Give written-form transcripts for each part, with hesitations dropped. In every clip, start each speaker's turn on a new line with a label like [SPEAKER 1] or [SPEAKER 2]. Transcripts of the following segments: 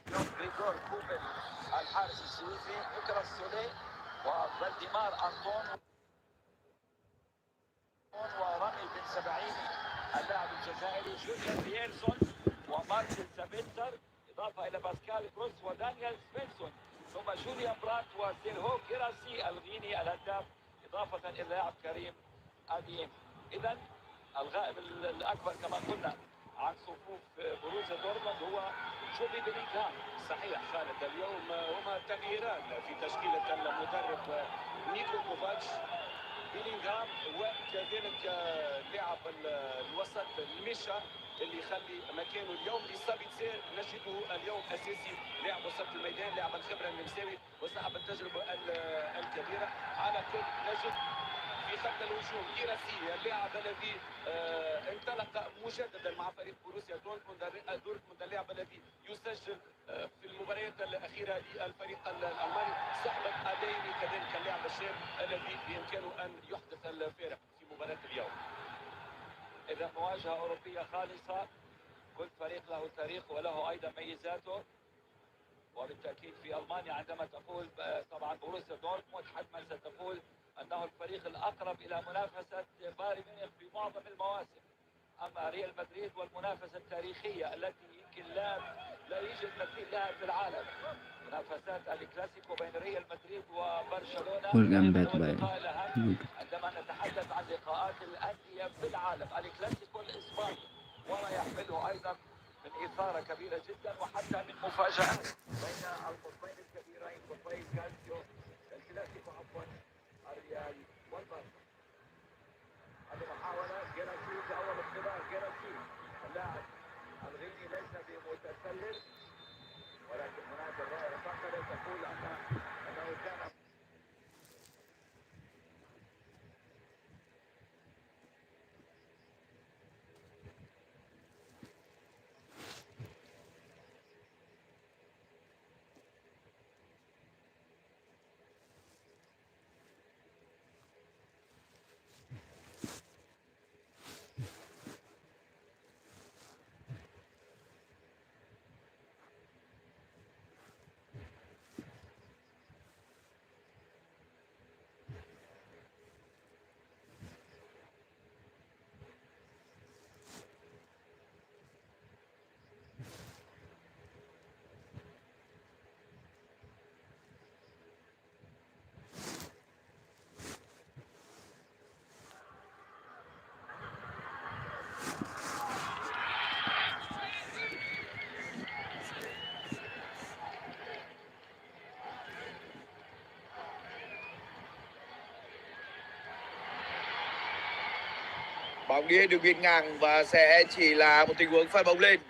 [SPEAKER 1] جريجور كوبل الحارس السويسري، نيكولاس سوليه وفالديمار أنطون ورامي بن سبعيني اللاعب الجزائري، جوليان بييرسون ومارتن سابيتر، إضافة إلى باسكال كروس ودانيال سبنسون، ثم جوليان برات وسيرهو كيراسي الغيني الهداف، إضافة إلى اللاعب كريم أديم. إذا الغائب الأكبر كما قلنا عن صفوف بروسيا دورتموند هو جوبي بيلينغهام.
[SPEAKER 2] صحيح خالد، اليوم هما تغييران في تشكيلة المدرب نيكو كوفاتش، بيلينغهام وكذلك لاعب الوسط ميشا اللي يخلي مكانه اليوم لسابيتسير، نجده اليوم اساسي، لاعب وسط الميدان، لاعب الخبره النمساوي وصاحب التجربه الكبيره. على كل نجد في خط الهجوم كيراسي، اللاعب الذي انطلق مجددا مع فريق بروسيا دورتموند، اللاعب الذي يسجل في المباريات الاخيره للفريق الالماني. صحبه اديمي كذلك اللاعب الشاب الذي بامكانه ان يحدث الفارق في مباراه اليوم.
[SPEAKER 1] اذا مواجهه اوروبيه خالصه، كل فريق له تاريخ وله ايضا ميزاته، وبالتاكيد في المانيا عندما تقول طبعا بروسيا دورتموند حتما ستقول انه الفريق الاقرب الى منافسه بايرن ميونخ في معظم المواسم. اما ريال مدريد والمنافسه التاريخيه التي يمكن لا يوجد مثيل لها في العالم، منافسات الكلاسيكو بين ريال مدريد وبرشلونه، اللقاء الاهم عندما نتحدث عن لقاءات الانديه في العالم، الكلاسيكو الاسباني، وما يحمله ايضا من اثاره كبيره جدا وحتى من مفاجات بين القطبين الكبيرين، قطبي الكالسيو الكلاسيكو عفوا، الريال والبارسا. هذه محاولة جيراسي في أول اختبار، جيراسي اللاعب الغيني ليس بمتسلل، ولكن هناك الرائع فقط تقول أنه كان
[SPEAKER 3] bóng đi được biên ngang và sẽ chỉ là một tình huống phạt bóng lên.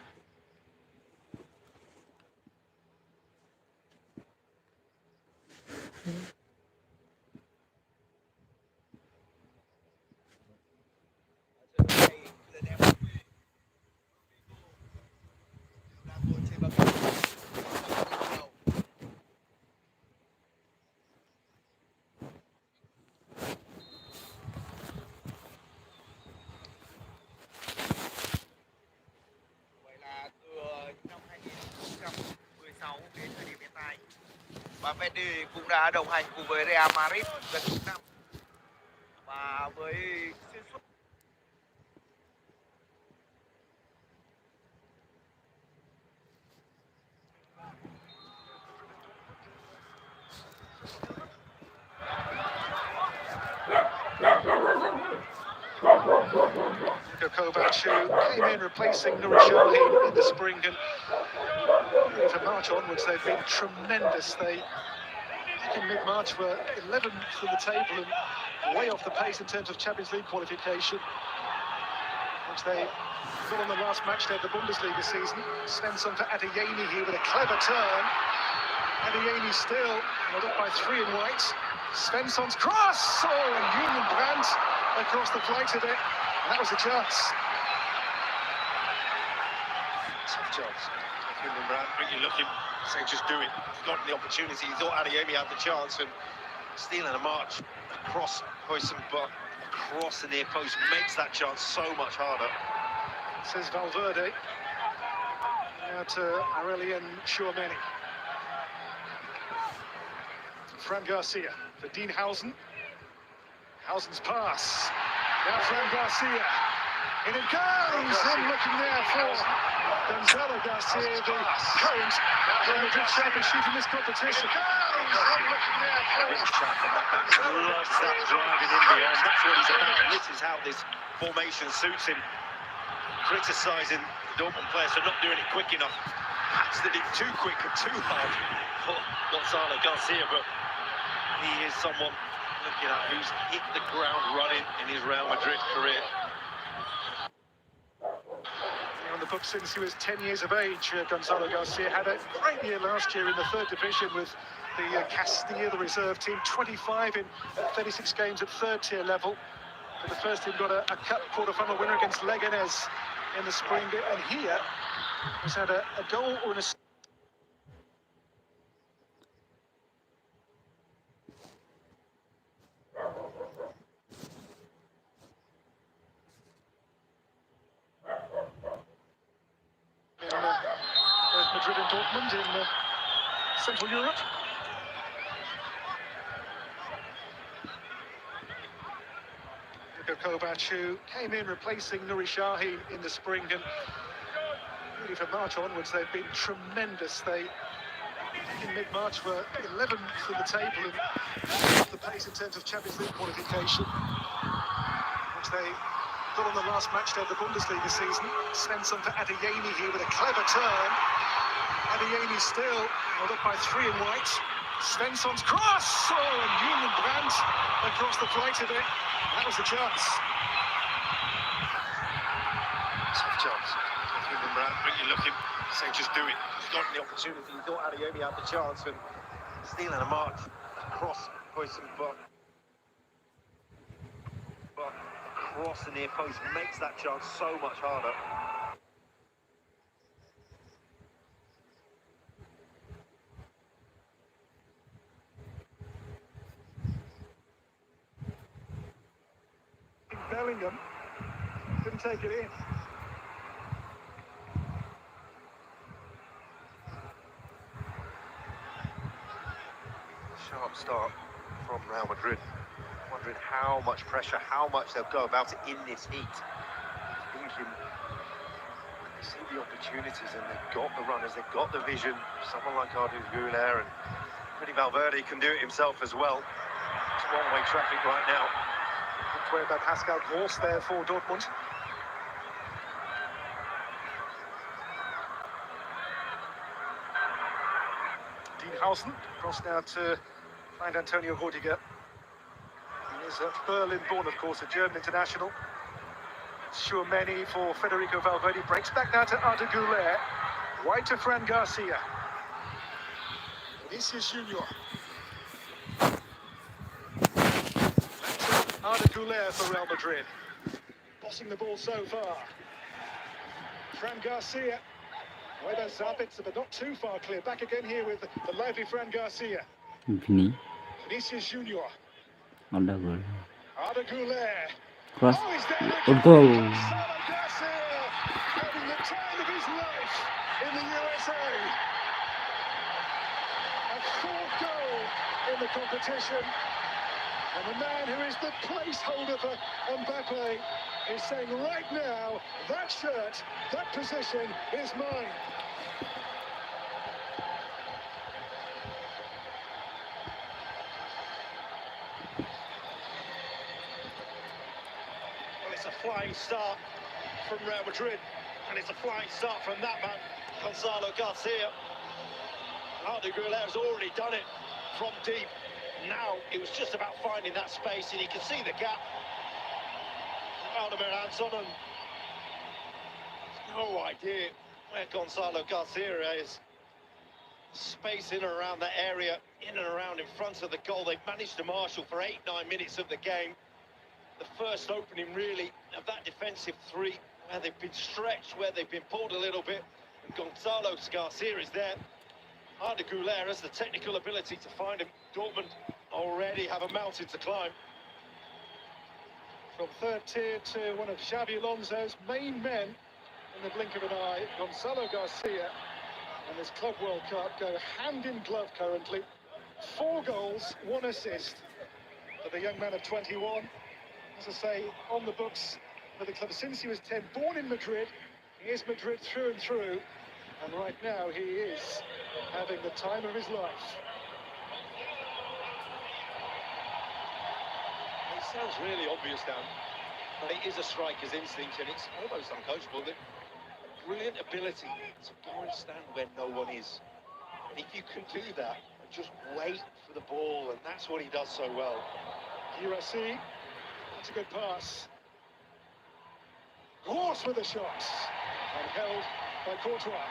[SPEAKER 3] Và Mendy cũng đã đồng hành cùng với Real Madrid gần chục năm và với xuyên suốt
[SPEAKER 4] Kovac, who came in replacing Nur Sahin in the spring, and from March onwards they've been tremendous. They in mid-March were 11th in the table and way off the pace in terms of Champions League qualification, which they got on the last match day of the Bundesliga season. Svensson for Adeyemi here with a clever turn. Adeyemi still held up by 3 in white. Svensson's cross! Oh, and Julian Brandt across the plate of it. That was a chance. Tough chance.
[SPEAKER 5] Julian Brandt really looking, saying just do it. He's got the opportunity. He thought Adeyemi had the chance, and stealing a march across Huysenbach, across the near post, makes that chance so much harder.
[SPEAKER 4] Says Valverde. Now to Aurelien Tchouameni. Fran Garcia for Dean Housen. Housen's pass. Now Fran Garcia. In it goes! And looking there for Gonzalo Garcia, the current Real Madrid championship in this competition.
[SPEAKER 5] Loves that driving in beyond. That's what he's about. And this is how this formation suits him. Criticising the Dortmund players for not doing it quick enough. Perhaps they did too quick and too hard for Gonzalo Garcia, but he is someone looking at who's hit the ground running in his Real Madrid career.
[SPEAKER 4] On the book since he was 10 years of age, Gonzalo Garcia had a great year last year in the third division with the Castilla, the reserve team, 25 in 36 games at third tier level. But the first team got a cup quarter-final winner against Leganés in the spring, and here has had a goal or an assist. Both Madrid and Dortmund in Central Europe. Kovac, who came in replacing Nuri Sahin in the spring, and really from March onwards they've been tremendous. They, in mid-March, were 11th in the table and the pace in terms of Champions League qualification, which they got on the last match day of the Bundesliga season. Svensson for Adeyemi here with a clever turn. Adeyemi still held up by 3 in white. Svensson's cross! Oh, and Julian Brandt across the flight of it. That was the chance.
[SPEAKER 5] Tough chance. Julian Brandt, when you look him, say just do it. He's got the opportunity. He thought Adeyemi had the chance, and stealing a march across Huijsen, but across the near post makes that chance so much harder.
[SPEAKER 4] Bellingham didn't take it in.
[SPEAKER 5] Sharp start from Real Madrid. Wondering how much pressure, how much they'll go about it in this heat. Thinking they see the opportunities and they've got the runners, they've got the vision. Someone like Arda Güler, and pretty Valverde can do it himself as well. It's one-way traffic right now.
[SPEAKER 4] Good play by Pascal Gross there for Dortmund. Dean Housen across now to find Antonio Rudiger. He is Berlin-born, of course, a German international. Tchouameni for Federico Valverde. Breaks back now to Arda Güler. Wide to Fran Garcia. Vinicius Junior. Arda Güler for Real Madrid. Bossing the ball so far. Fran Garcia. Whether Zabitzer, but not too far clear. Back again here with the lively Fran Garcia. Vinicius Junior.
[SPEAKER 6] Arda Güler.
[SPEAKER 4] Arda Güler.
[SPEAKER 6] Cross.
[SPEAKER 4] Oh, he's there
[SPEAKER 6] A
[SPEAKER 4] again.
[SPEAKER 6] goal.
[SPEAKER 4] Gonzalo Garcia having the time of his life in the USA. A 4th goal in the competition. And the man who is the placeholder for Mbappe is saying right now, that shirt, that position is mine.
[SPEAKER 5] Well, it's a flying start from Real Madrid, and it's a flying start from that man, Gonzalo Garcia. Arda Güler has already done it from deep. Now it was just about finding that space, and you can see the gap. Vladimir Anton, and no idea where Gonzalo Garcia is. Space in and around that area, in and around in front of the goal. They've managed to marshal for 8-9 minutes of the game. The first opening, really, of that defensive three, where they've been stretched, where they've been pulled a little bit. And Gonzalo Garcia is there. Arda Güler has the technical ability to find him. Dortmund already have a mountain to climb.
[SPEAKER 4] From third tier to one of Xabi Alonso's main men in the blink of an eye, Gonzalo Garcia and this Club World Cup go hand in glove currently. 4 goals, 1 assist for the young man of 21. As I say, on the books for the club since he was 10, born in Madrid. He is Madrid through and through, and right now he is having the time of his life.
[SPEAKER 5] It sounds really obvious, Dan, but it is a striker's instinct, and it's almost uncoachable. The brilliant ability to go and stand where no one is. And if you can do that, and just wait for the ball, and that's what he does so well.
[SPEAKER 4] Girassi, that's a good pass. Horse with a shot, and held by Courtois.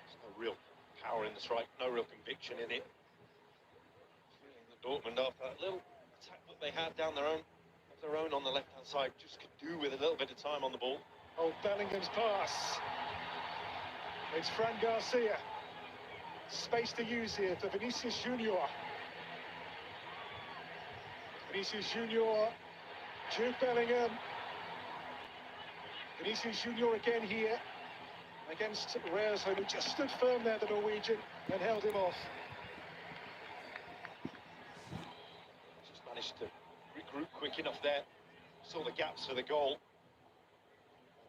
[SPEAKER 5] There's no real power in the strike, no real conviction in it. Feeling that Dortmund, after that little attack that they had down their own on the left-hand side, just could do with a little bit of time on the ball.
[SPEAKER 4] Oh, Bellingham's pass. It's Fran Garcia. Space to use here for Vinicius Junior. Vinicius Junior, Jude Bellingham. Vinicius Junior again here against Reusel, who just stood firm there, the Norwegian, and held him off.
[SPEAKER 5] Just managed to regroup quick enough there. Saw the gaps for the goal.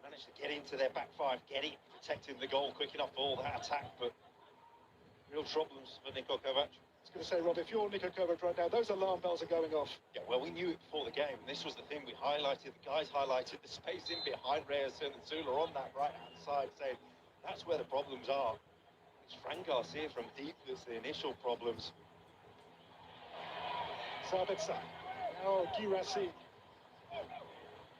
[SPEAKER 5] Managed to get into their back five, protecting the goal quick enough for all that attack, but real problems for Niko Kovac.
[SPEAKER 4] I was going to say, Rob, if you're Niko Kovac right now, those alarm bells are going off.
[SPEAKER 5] Yeah, well, we knew it before the game, and this was the thing we highlighted. The guys highlighted the space in behind Reusel and Zula on that right-hand side, saying that's where the problems are. It's Fran Garcia from deep that's the initial problems.
[SPEAKER 4] Sabitzer. Now Girassi.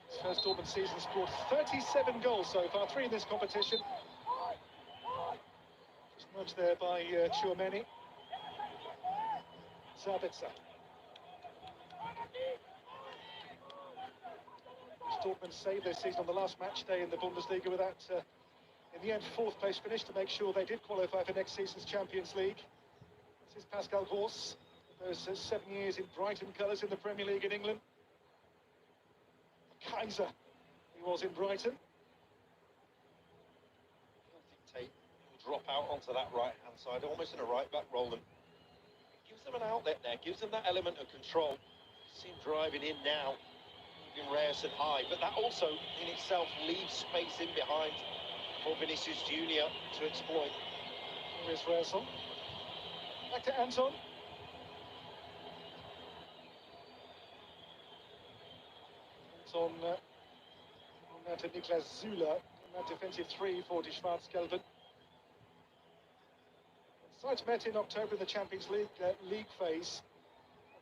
[SPEAKER 4] His first Dortmund season scored 37 goals so far, 3 in this competition. Just nudged there by Tchouaméni. Sabitzer. Dortmund saved their season on the last match day in the Bundesliga with that, in the end, 4th place finish to make sure they did qualify for next season's Champions League. This is Pascal Gross. Those 7 years in Brighton colours in the Premier League in England. Kaiser, he was in Brighton.
[SPEAKER 5] He'll dictate, he'll drop out onto that right-hand side, almost in a right-back role, and gives them an outlet there, gives them that element of control. See him driving in now, leaving Reusel high, but that also in itself leaves space in behind for Vinicius Junior to exploit.
[SPEAKER 4] Here's Reusel. Back to Anton. On to Niklas Zula in that defensive 3 for Die Schwarz-Gelben. Sides met in October in the Champions League league phase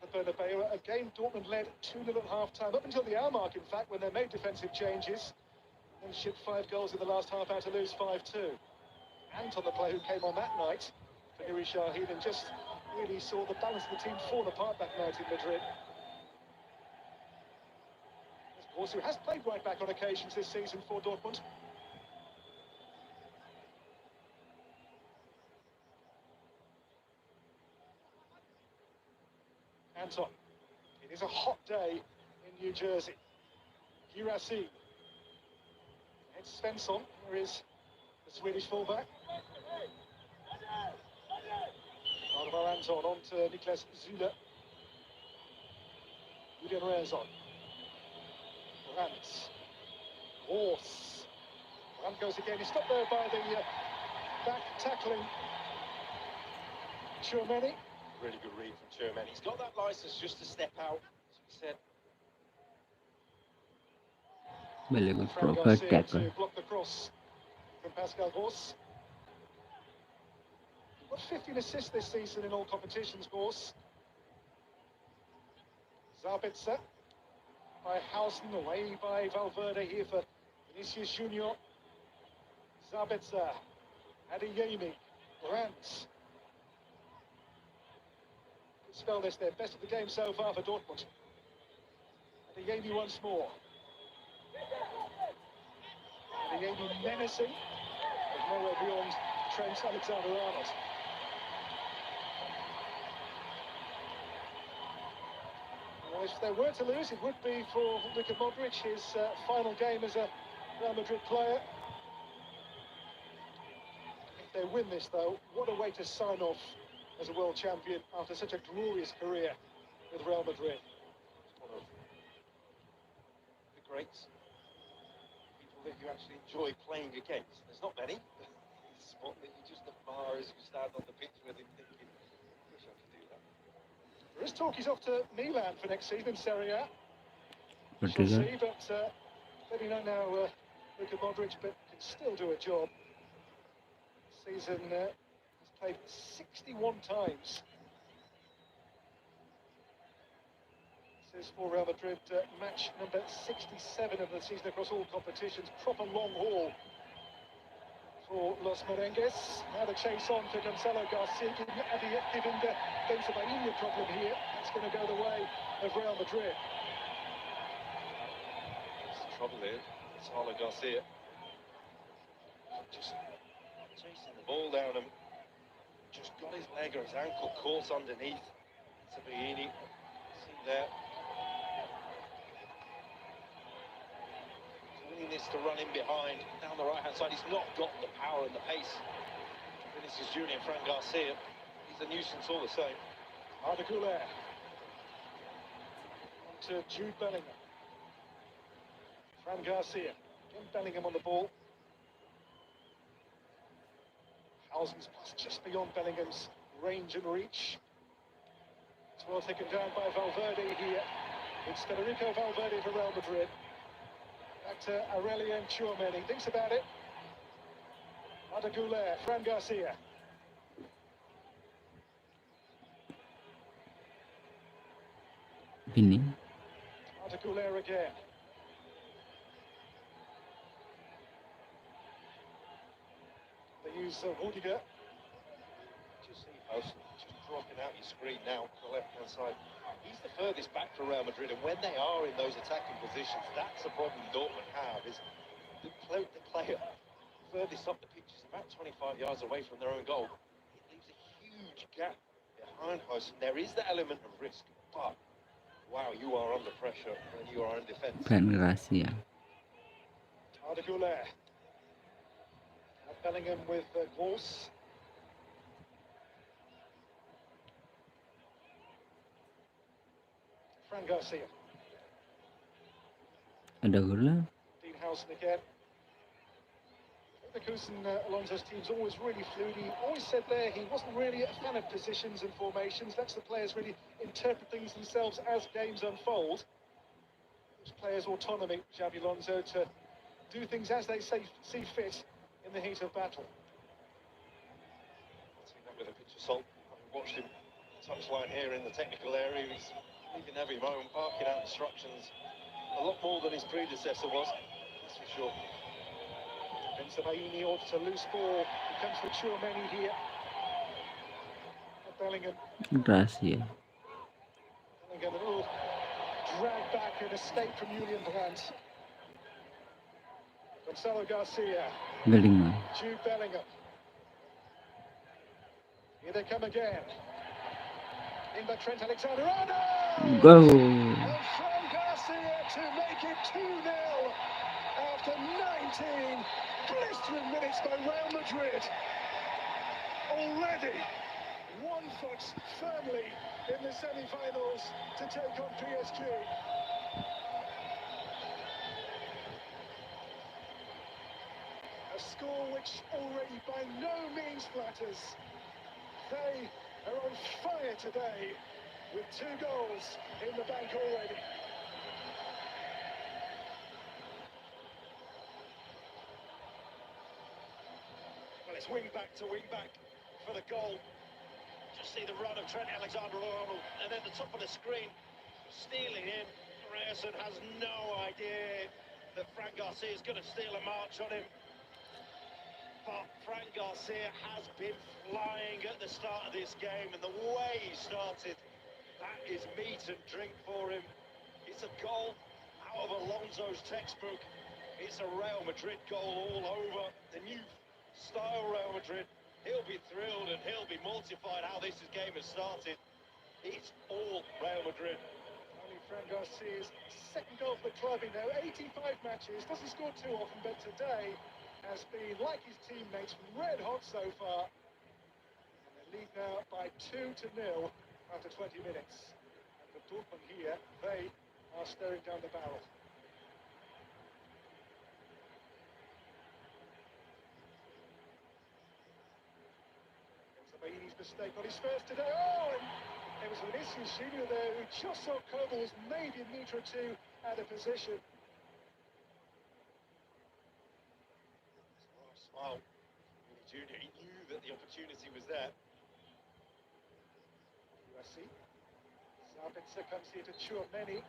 [SPEAKER 4] at the Bernabeu. Again, Dortmund led 2-0 at half-time, up until the hour mark, in fact, when they made defensive changes. And shipped 5 goals in the last half out to lose 5-2. Anton, the player who came on that night for Nuri Sahin, and just really saw the balance of the team fall apart that night in Madrid. Also has played right back on occasions this season for Dortmund. Anton. It is a hot day in New Jersey. Girassi. It's Svensson. There is the Swedish fullback. Arvar Anton on to Niklas Zula. Julian Reusel. Brandt. Horse. Brandt goes again. He's stopped there by the back tackling Tchouaméni.
[SPEAKER 5] Really good read from Tchouaméni. He's got that licence just to step out, as we said.
[SPEAKER 6] Really
[SPEAKER 4] Fran
[SPEAKER 6] proper
[SPEAKER 4] Garcia
[SPEAKER 6] tackle.
[SPEAKER 4] to block the cross from Pascal Gross. Got 15 assists this season in all competitions, Gross. Sabitzer. By Hausen, away by Valverde here for Vinicius Junior. Sabitzer, Adeyemi, Brandt. Good spell this there, best of the game so far for Dortmund. Adeyemi once more. Adeyemi menacing, but nowhere beyond Trent Alexander-Arnold. Well, if they were to lose, it would be for Luka Modric, his final game as a Real Madrid player. they win this, though, what a way to sign off as a world champion after such a glorious career with Real Madrid.
[SPEAKER 5] It's one of the greats, people that you actually enjoy playing against. There's not many. It's one that you just admire as you stand on the pitch with him thinking, I wish I could do that.
[SPEAKER 4] There is talk he's off to Milan for next season in Serie A. We'll
[SPEAKER 6] Portugal.
[SPEAKER 4] see, but maybe not now, Luka Modric, but can still do a job. Season he's played 61 times. This is for Real Madrid, match number 67 of the season across all competitions. Proper long haul for Los Merengues. Now the chase on to Gonzalo Garcia, giving the Benzema a problem here. It's going to go the way of Real Madrid.
[SPEAKER 5] There's trouble here. Gonzalo Garcia just chasing the ball down and just got his leg or his ankle caught underneath. Sabini, see there. Willingness to run in behind down the right hand side. He's not got the power and the pace. Vinicius Junior, Fran Garcia. He's a nuisance all the same.
[SPEAKER 4] Arda Güler. On to Jude Bellingham. Fran Garcia. Again Bellingham on the ball. Housen's pass just beyond Bellingham's range and reach. It's well taken down by Valverde here. It's Federico Valverde for Real Madrid. Back to Aurelien Tchouameni. Thinks about it. Arda Güler, Fran Garcia.
[SPEAKER 6] Pinning.
[SPEAKER 4] Arda Güler again. They use Rudiger.
[SPEAKER 5] Just see Housen just dropping out your screen now to the left-hand side. He's the furthest back for Real Madrid, and when they are in those attacking positions, that's a problem Dortmund have, is the player furthest up the pitch is about 25 yards away from their own goal. It leaves a huge gap behind Housen. There is the element of risk, but wow, you are under pressure when you are in defence.
[SPEAKER 6] Fran Garcia.
[SPEAKER 4] Arda Güler. Bellingham with Wolves. Fran Garcia.
[SPEAKER 6] Ada Gula.
[SPEAKER 4] Dean Housen again. Leverkusen, Alonso's team's always really fluid. He always said there he wasn't really a fan of positions and formations. That's the players really interpret things themselves as games unfold. It's players' autonomy, Xabi Alonso, to do things as they see fit in the heat of battle.
[SPEAKER 5] I'll take that with a pinch of salt. Having watched him touchline here in the technical area, he's leaving every moment, barking out instructions a lot more than his predecessor was, that's for sure.
[SPEAKER 4] Benzema off to loose ball. He comes for Tchouameni here. Bellingham.
[SPEAKER 6] Garcia.
[SPEAKER 4] Bellingham will drag back and escape from Julian Brandt. Gonzalo Garcia.
[SPEAKER 6] Bellingham.
[SPEAKER 4] Jude Bellingham. Here they come again. In by Trent Alexander-Arnold!
[SPEAKER 6] Go!
[SPEAKER 4] And Fran Garcia to make it 2-0 after 19 blistering minutes by Real Madrid. Already 1 foot firmly in the semi-finals to take on PSG. A score which already by no means flatters. They are on fire today with 2 goals in the bank already. Well, it's wing back to wing back for the goal. Just see the run of Trent Alexander-Arnold, and then the top of the screen stealing in. Ryerson has no idea that Fran Garcia is going to steal a march on him. But Fran Garcia has been flying at the start of this game, and the way he started, that is meat and drink for him. It's a goal out of Alonso's textbook. It's a Real Madrid goal all over. The new style Real Madrid. He'll be thrilled and he'll be mortified how this game has started. It's all Real Madrid. Only Fran Garcia's second goal for the club in now 85 matches. Doesn't score too often, but today has been, like his teammates, red hot so far. And they lead now by 2-0 after 20 minutes. And for Dortmund here, they are staring down the barrel. Baini's mistake on his first today. Oh, and it was Vinicius Junior there who just saw Koval was maybe a metre or two out of position.
[SPEAKER 5] Smile. Junior, he knew that the opportunity was there.
[SPEAKER 4] USC. Sabitzer comes here to Tchouameni.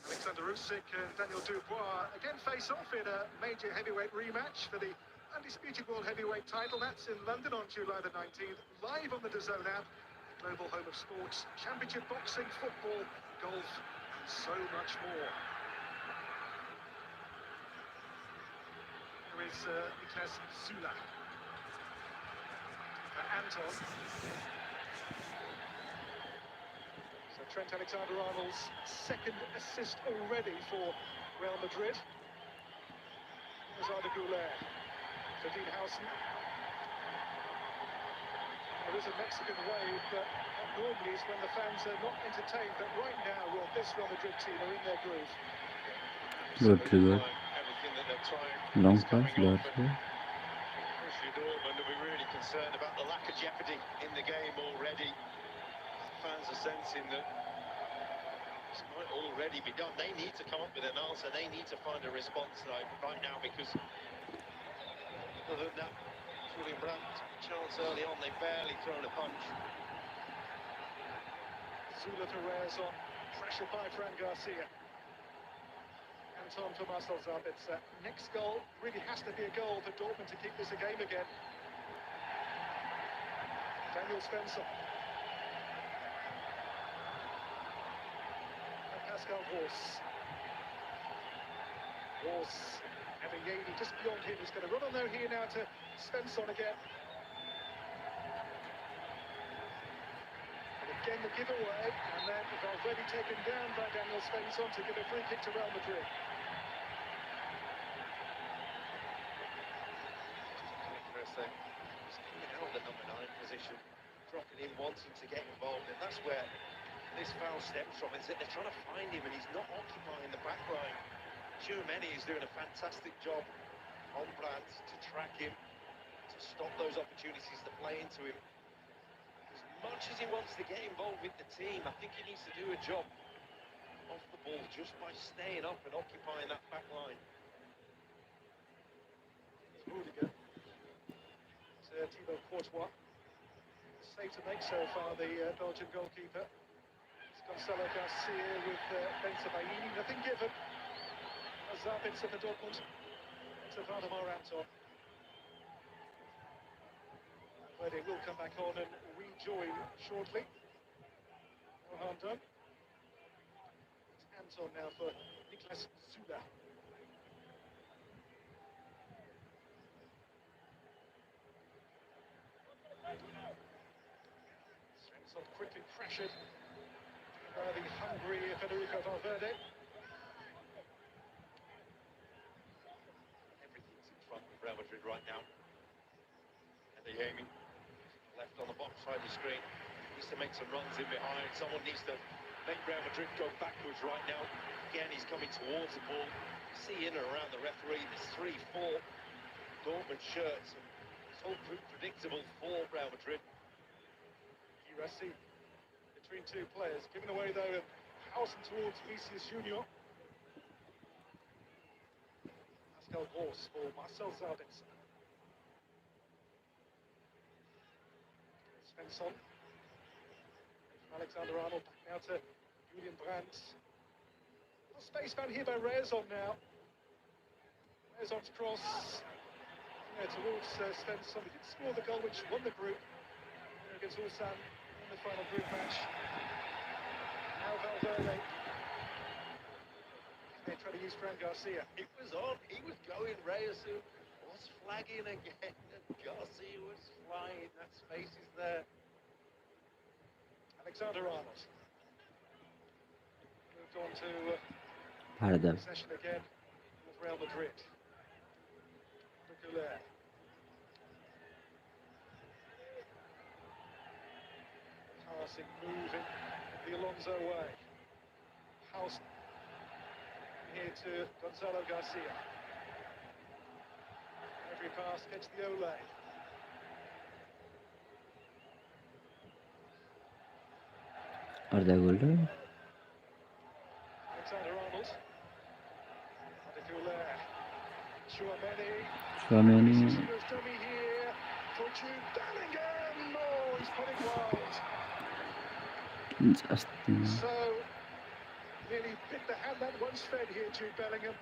[SPEAKER 4] Alexander Usyk and Daniel Dubois again face off in a major heavyweight rematch for the undisputed world heavyweight title. That's in London on July the 19th, live on the DAZN app, the global home of sports, championship boxing, football, golf, and so much more. Here is Niklas Süle. And Anton. Trent Alexander-Arnold's second assist already for Real Madrid. Here's Arda Güler. Dean Howson. There is a Mexican wave, but that normally is when the fans are not entertained. But right now, well, this Real Madrid team are in their groove.
[SPEAKER 6] Good to good.
[SPEAKER 5] Everything that they're trying
[SPEAKER 6] Long
[SPEAKER 5] is
[SPEAKER 6] pass,
[SPEAKER 5] coming off.
[SPEAKER 6] Dortmund.
[SPEAKER 5] Dortmund will be really concerned about the lack of jeopardy in the game already. Fans are sensing that this might already be done. They need to come up with an answer. They need to find a response right now, because other than that Julian Brandt chance early on, they've barely thrown a punch.
[SPEAKER 4] Zula to Reyes on, pressure by Fran Garcia. Anton for Marcel Sabitzer. Next goal really has to be a goal for Dortmund to keep this a game again. Daniel Svensson. Pascal Gross. And Yeni just beyond him. He's going to run on though here now to Svensson again. And again the giveaway, and then already taken down by Daniel Svensson to give a free kick to Real Madrid.
[SPEAKER 5] Out the number 9 position, dropping in, wanting to get involved, and that's where this foul stems from, is that they're trying to find him and he's not occupying the back line. Tchouameni is doing a fantastic job on Brandt to track him, to stop those opportunities to play into him. As much as he wants to get involved with the team, I think he needs to do a job off the ball just by staying up and occupying that back line.
[SPEAKER 4] Rudiger. Thibaut Courtois. Save to make so far, the Belgian goalkeeper. Gonzalo Garcia with Baini, nothing given. Sabitzer for Dortmund. To Valdemar Anton. But they will come back on and rejoin shortly. No harm done. It's Anton now for Niklas Süle. Svensson quickly pressured by the hungry Federico Valverde.
[SPEAKER 5] Everything's in front of Real Madrid right now. And they're aiming left on the bottom side of the screen. Needs to make some runs in behind. Someone needs to make Real Madrid go backwards right now. Again, he's coming towards the ball. You see in and around the referee, there's 3-4 Dortmund shirts. And it's all predictable for Real Madrid.
[SPEAKER 4] USC between two players, given away though Howson towards Vinicius Junior. Pascal Gross for Marcel Sabitzer. Svensson. Alexander-Arnold back now to Julian Brandt. Little space found here by Reyes now. Reyes cross. Towards Svensson. He did score the goal which won the group against Ulsan in the final group match. Now Valverde. They try to use Fran Garcia.
[SPEAKER 5] It was on. He was going. Reyes was flagging again. And Garcia was flying. That space is there. Alexander-Arnold moved on to
[SPEAKER 6] Pardon.
[SPEAKER 5] possession again with Real Madrid. Goulet. Passing, moving the Alonso way. House here to Gonzalo Garcia. Every pass gets the Ole.
[SPEAKER 6] Arda golü.
[SPEAKER 5] Alexander-Arnold. Goulet. Chouameni.
[SPEAKER 6] Tchouaméni.
[SPEAKER 5] There's dummy here for Jude Bellingham. Oh, he's put it wide.
[SPEAKER 6] Just
[SPEAKER 5] So, nearly bit the hand that once fed here, Jude Bellingham.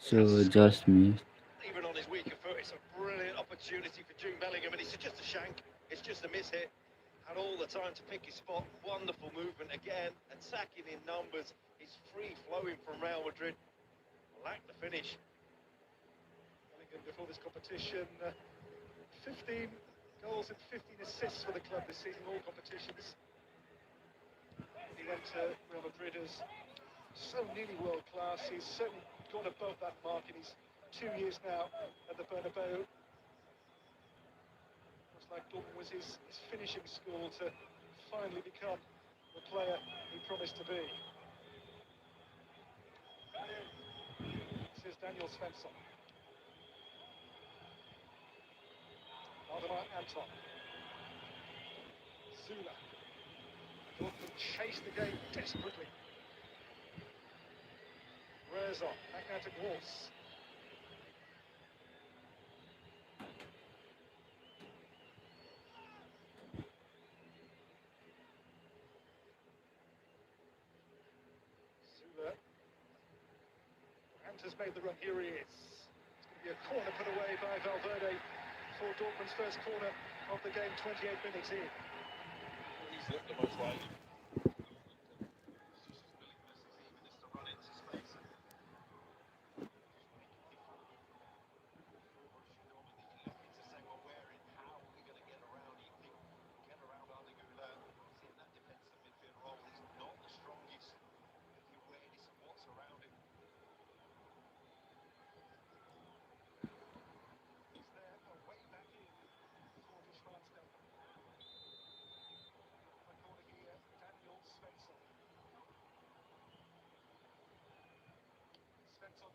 [SPEAKER 6] so just missed.
[SPEAKER 5] Even on his weaker foot, it's a brilliant opportunity for Jude Bellingham, and it's just a shank. It's just a miss hit. Had all the time to pick his spot. Wonderful movement again, attacking in numbers. He's free flowing from Real Madrid. Lacked the finish. Bellingham before this competition, 15 goals and 15 assists for the club this season, all competitions. He went to Real Madrid as so nearly world class. He's certainly gone above that mark in his 2 years now at the Bernabeu. Looks like Dortmund was his finishing school to finally become the player he promised to be. This is Daniel Svensson. Valdemar Anton. Zula. Dortmund chased the game desperately. Rezon, back now to Wolves. Zula. Brandt has made the run, here he is. It's going to be a corner put away by Valverde for Dortmund's first corner of the game, 28 minutes in.
[SPEAKER 2] He's looked the most likely.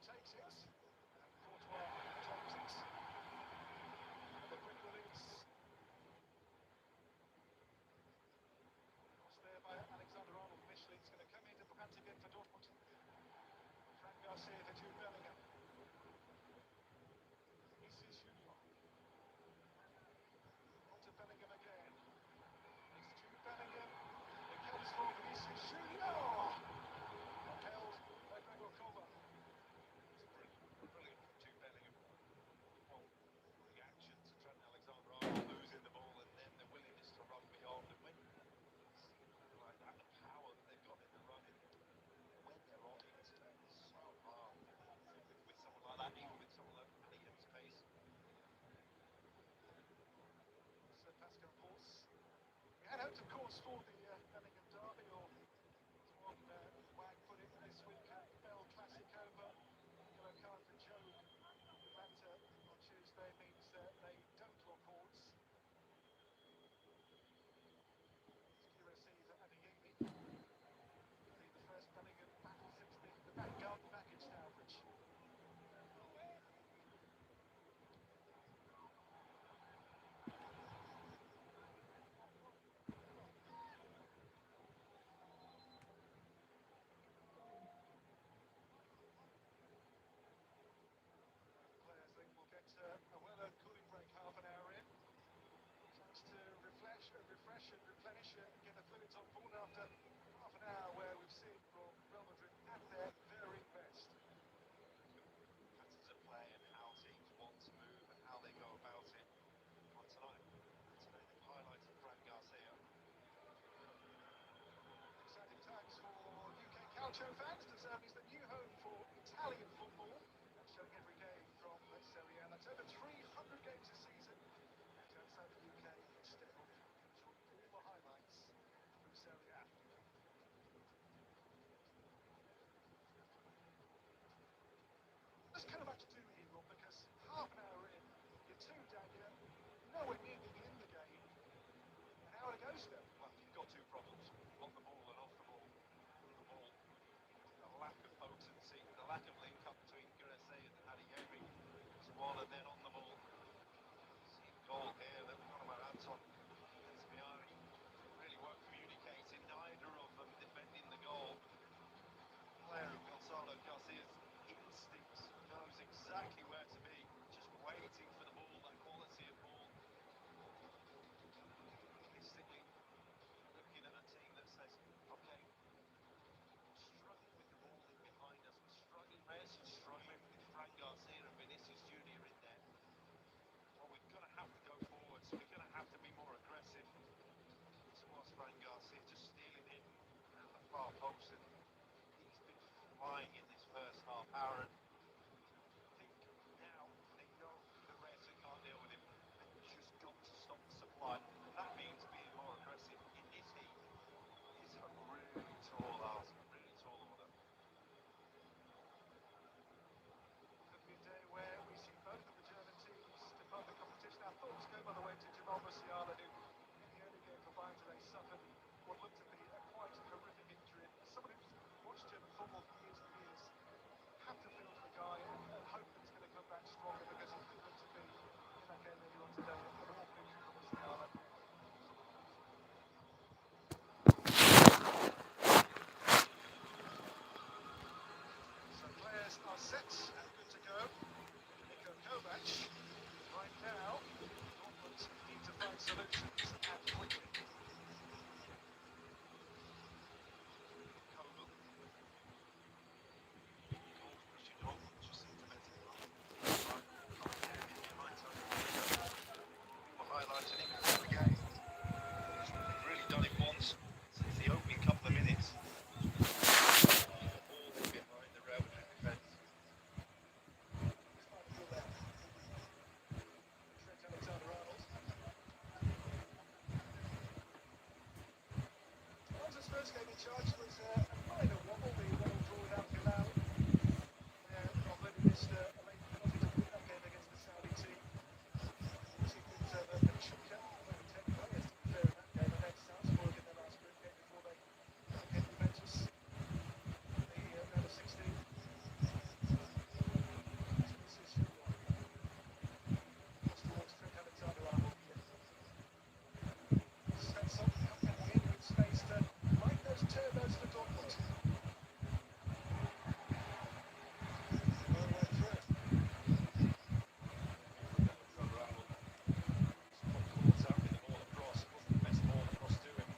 [SPEAKER 5] Takes it, and Courtois claims it. And the quick release. Cross there by Alexander-Arnold initially. It's going to come into Brandt again for Dortmund. Fran Garcia to Jude Bellingham. Vinicius Junior. On to Bellingham again. It's Jude Bellingham. It comes for Vinicius Junior. Upheld by Gregor Kova. Of course, for the Bellingham derby, or as one wag put it this week at Bell Classico, but yellow card for Joe Atlanta on Tuesday means that they don't lock horns. It's QSC for Adeyemi. The first Bellingham battle since the back garden back in Stourbridge. Cooling break half an hour in. Chance to refresh and replenish and get the fluids on board after half an hour where we've seen Real Madrid at their very best.
[SPEAKER 2] Patterns of play and how teams want to move and how they go about it. On tonight they've highlighted Fran Garcia.
[SPEAKER 5] Exciting times for UK Calcio fans. The Derby's the new home for Italian football. And showing every game from Serie A one and then on the ball. See the goal here that we've got about Anton really weren't communicating, neither of them defending the goal. Player of Gonzalo Garcia's instincts knows exactly where to be, just waiting for the ball, that quality of ball. Instantly looking at a team that says, okay, struggling with the ball in behind us, we're struggling, Messi struggling with Frank Garcia and Vinicius Junior in there. Well, we're going to have to go forward, so we're going to have to be more aggressive. Towards Frank Garcia, just stealing it around the far post, and he's been flying in this first half. Aaron, I think now they know that Reyes can't deal with him. They've just got to stop the supply. That means being more aggressive. In his heat, is a really tall ask, really tall order. Could be a day where we see both of the German teams depart the competition. Our thoughts go, by the way, to Jamal Musiala, who in the early game for Bayern today suffered what looked to be a quite horrific injury. As someone who's watched German football for years and years, have to feel for the guy and hope that he's going to come back stronger, because he did look to be in that game earlier on today. An awful injury for Musiala. So players are set and good to go. Niko Kovac, right now, Dortmund need to find solutions and quickly. Kogel. Christian Dortmund just implementing it well. Right, behind Tony Walker. We were highlighting him before the game. They've really done it once since the opening couple of minutes. All in behind the Real Madrid defence. Trent Alexander-Arnold. Walter's first game in charge was a minor wobble, the one draw without Bilal. Robert missed a late penalty to win that game against the Saudi team. Using things over Pachuca, only 10 players to be fair in that game, and then Salzburg in their last group game before they became Juventus. The round of 16. Towards Trent Alexander-Arnold. Svensson getting in with space to light those turbos for Dortmund. All the way through. Alexander-Arnold caught out with the ball across. It wasn't the best ball across to him.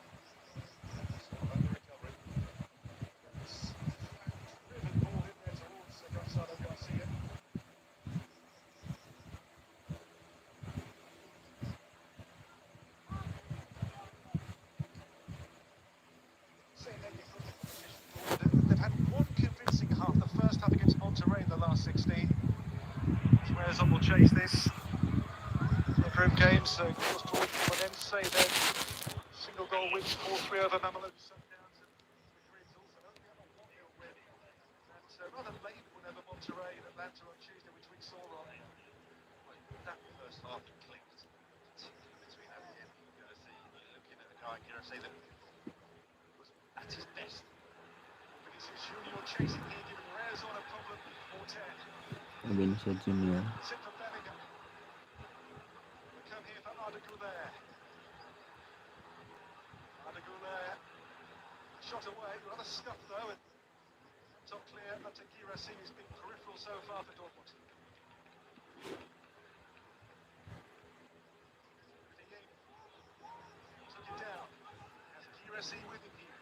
[SPEAKER 5] So about the recovery. Driven ball in there towards Gonzalo Garcia. They've had one convincing half, the first half against Monterrey in the last 16. Whereas will chase this in the group games, so goals to Fluminense, then single goal wins 4-3 over Mamelodi Sundowns, and Madrid's also only had a 1-0 win. And rather late whenever Monterrey and Atlanta on Tuesday, which we saw on. That first half clicked, particularly between Andy and Gersi. You're looking at a guy, Gersi, that was at his best. Vinicius Junior chasing here, giving Reyes on a problem for 10.
[SPEAKER 6] Vinicius Junior.
[SPEAKER 5] Sit for Bellingham. We come here for Arda Güler. Arda Güler shot away, rather scuffed though, and top clear up to Girassi, who's been peripheral so far for Dortmund. Took it down. Has Girassi with him here.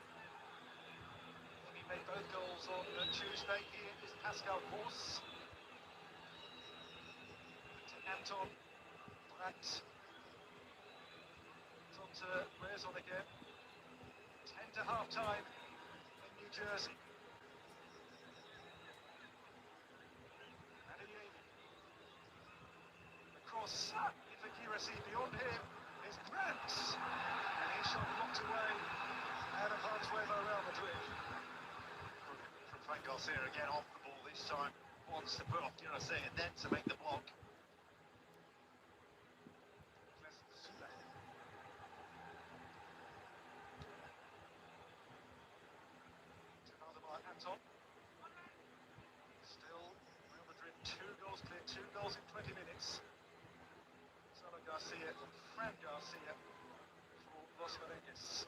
[SPEAKER 5] He made both goals on Tuesday. Here is Pascal Gross. To Anton. Brandt. It's on to Reyes on again. 10 to half time in New Jersey. Across in for Girassi. Beyond him is Brandt. And his shot blocked away out of harm's way by Real Madrid. From Frank Garcia again off the ball this time. Wants to put off Girassi and then to make the block. Anton. Still Real Madrid 2 goals clear, 2 goals in 20 minutes.
[SPEAKER 4] Garcia for Los Merengues.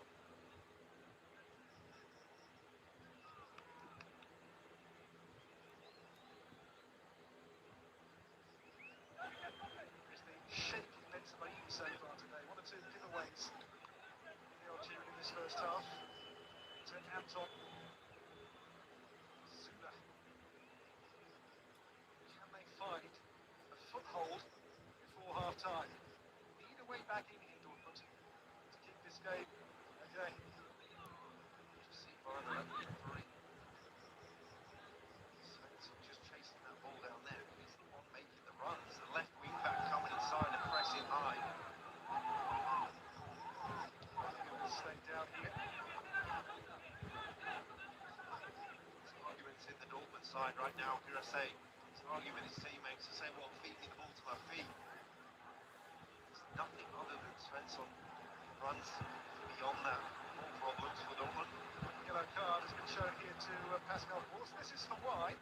[SPEAKER 4] Shaky Benzema so far today. One or two giveaways in the odd tune in this first half. To Anton. Sula. Can they find a foothold before half time? Need a way back in here, Dortmund, to keep this game okay. Just see by the referee.
[SPEAKER 5] Svensson just chasing that ball down there. He's the one making the runs. The left wing back coming inside and pressing high.
[SPEAKER 4] Stay down here.
[SPEAKER 5] There's arguments in the Dortmund side right now. Girassi is arguing with his teammates to say, well, feed me the ball to my feet. It's nothing other than Svensson runs beyond that. More problems for Dortmund.
[SPEAKER 4] Yellow card has been shown here to Pascal Gross. This is for why.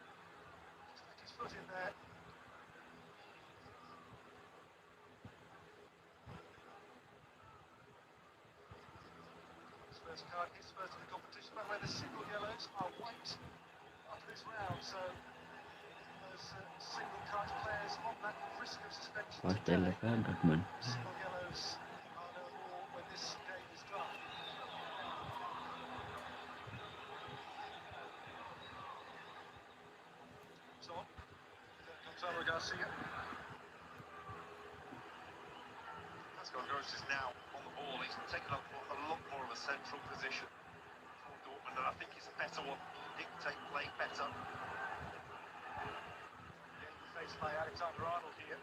[SPEAKER 4] Just left his foot in there. His first card, his first in the competition. By the way, the single yellows are white after this round, so those single card players on that risk of suspension
[SPEAKER 6] First
[SPEAKER 4] today.
[SPEAKER 6] yellow card, Dortmund.
[SPEAKER 4] Single yellows are no more when this game is done. On. Gonzalo Garcia.
[SPEAKER 5] Pascal Gross is now on the ball. He's taken up a lot more of a central position for Dortmund, and I think he's a better one. He can dictate play better.
[SPEAKER 4] Getting faced by Alexander Arnold here.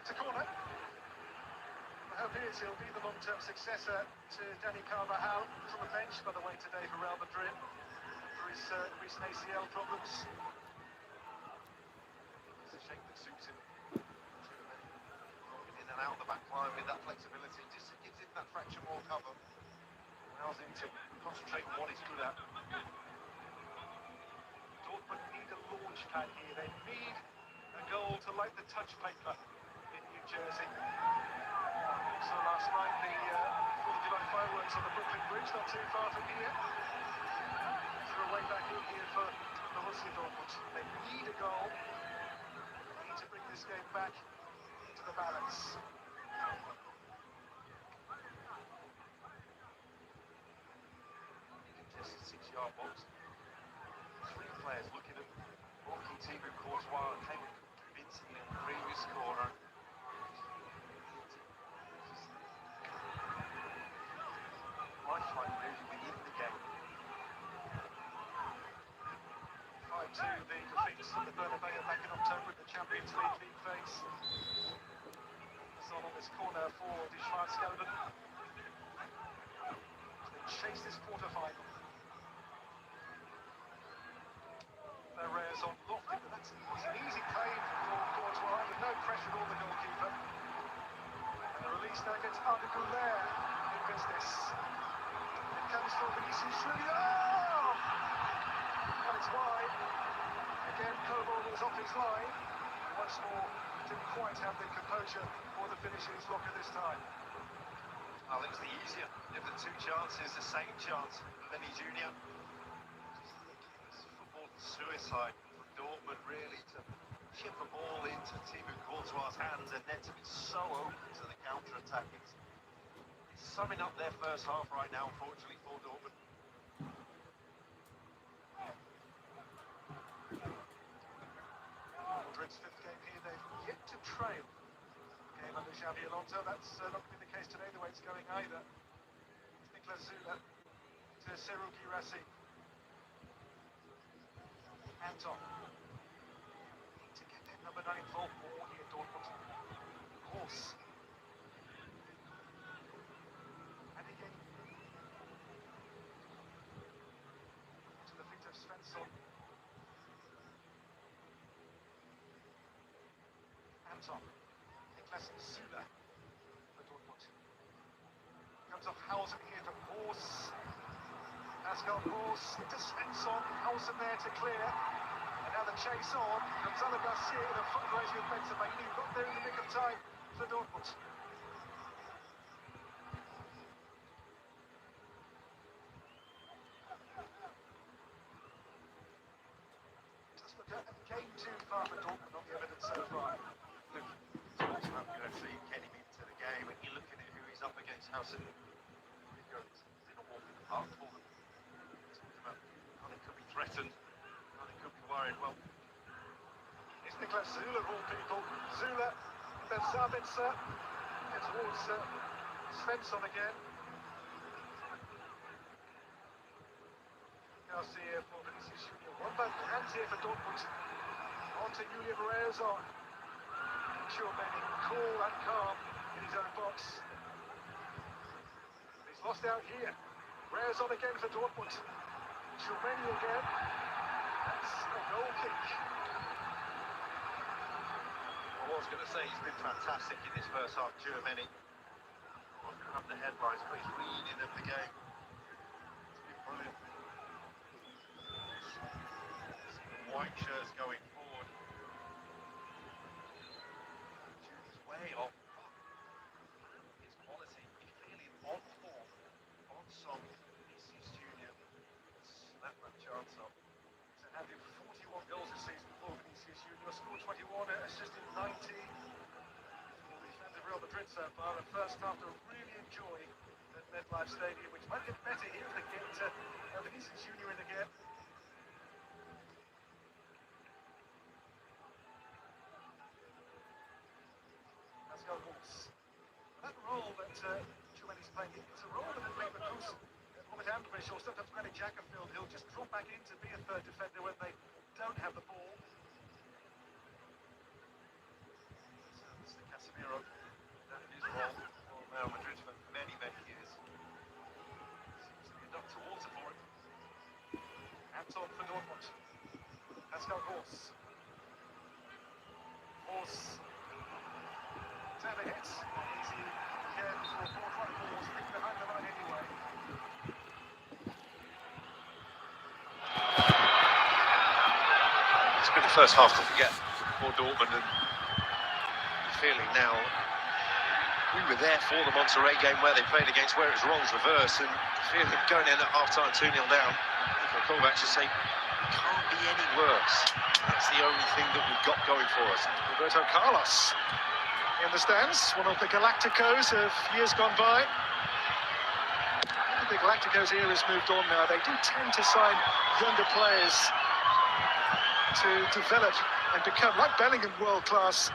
[SPEAKER 4] It's a corner. The hope is he'll be the long-term successor to Dani Carvajal, who's on the bench, by the way, today for Real Madrid for his recent ACL problems.
[SPEAKER 5] It's a shape that suits him. In and out of the back line with that flexibility, just gives him that fraction more cover. Allows him to concentrate on what he's good at.
[SPEAKER 4] Dortmund need a launch pad here. They need a goal to light the touch paper in New Jersey. So last night, the 4th of July fireworks on the Brooklyn Bridge, not too far from here. Is there a way back in here for Borussia Dortmund? They need a goal. They need to bring this game back into the balance.
[SPEAKER 5] Contested 6-yard box. Three players looking at blocking Thibaut Courtois and came convincingly on the previous corner. Lifeline really within the game.
[SPEAKER 4] 5-2 the defeats at the Bernabeu back in October in the Champions League phase. It's on this corner for the Schwarzgelben. They chase this quarter-final. Perez on lofting, but that's an easy claim for Courtois with no pressure on the goalkeeper. And the release now gets Arda Güler in business. It comes for Vinicius Junior. And it's wide. Again, Koval was off his line. Once more, didn't quite have the composure or the finish in his locker this time.
[SPEAKER 5] Alex, the easier of the two chances, the same chance for Vinny Junior. Football suicide from Dortmund, really, to chip a ball into Thibaut Courtois' hands and then to be so open to the counter-attack. It's summing up their first half right now, unfortunately, for Dortmund.
[SPEAKER 4] Madrid's 5th game here, they've yet to trail. Game under Xabi Alonso, that's not been the case today, the way it's going either. Niklas Zula to Serhou Guirassy. Anton. Need to get that number 9 involved more here, Dortmund. Horse. And again. To the feet of Svensson. Anton. Niklas Zula for Dortmund. Comes off Hausen here to Horse. Pascal Gross into Svensson. Hausen there to clear. And now the chase on. Gonzalo Garcia in a foot race with Benzabaini, got there in the nick of time for Dortmund. Just look at the game too far for Dortmund on the evidence so far.
[SPEAKER 5] It's not good to see getting into the game, and you look at it, who he's up against, how soon he's in a walk in the park for them. Talking about how they could be threatened, how they could be worried. Well,
[SPEAKER 4] It's Niklas Zula of all people. Zula, then Sabitzer, and towards Svensson again. Garcia for Vinicius Junior. One both hands here for Dortmund. On to Julian Reyes-on. Chouameni cool and calm in his own box. He's lost out here. Reyes-on again for Dortmund. Chouameni again. That's a goal kick.
[SPEAKER 5] I was going to say he's been fantastic in this first half, Chouameni. I was going to have the headlines, but he's reading of the game. It's been brilliant. White shirts going forward. Jude's way off. His quality, he's feeling on form, on song. Vinicius Junior slapped that chance up.
[SPEAKER 4] So having 41 goals this season for Vinicius Junior, scored 21, assisted 19 for the fans of Real Madrid so far. The first half to really enjoy at MetLife Stadium, which might get better here if they get Vinicius Junior in again. That role that Chouameni's playing, it's a role that Leverkusen, Robert Andrich or sometimes Granit Xhaka filled. He'll just drop back in to be a third defender when they don't have the ball.
[SPEAKER 5] It's the Casemiro. That is his role for Real Madrid for many, many years. Seems to be enough to water for him.
[SPEAKER 4] Anton for Dortmund. Pascal Gross. Gross. Taylor hits. Easy again for a fourth right balls. Pick behind the line anyway.
[SPEAKER 5] It's been the first half to forget for Dortmund, and the feeling now, we were there for the Monterrey game where they played against where it was roles reverse, and the feeling going in at half-time 2-0 down, Kovac should say, it can't be any worse. That's the only thing that we've got going for us.
[SPEAKER 4] Roberto Carlos in the stands, one of the Galacticos of years gone by. The Galacticos era has moved on now. They do tend to sign younger players to develop and become, like Bellingham, world-class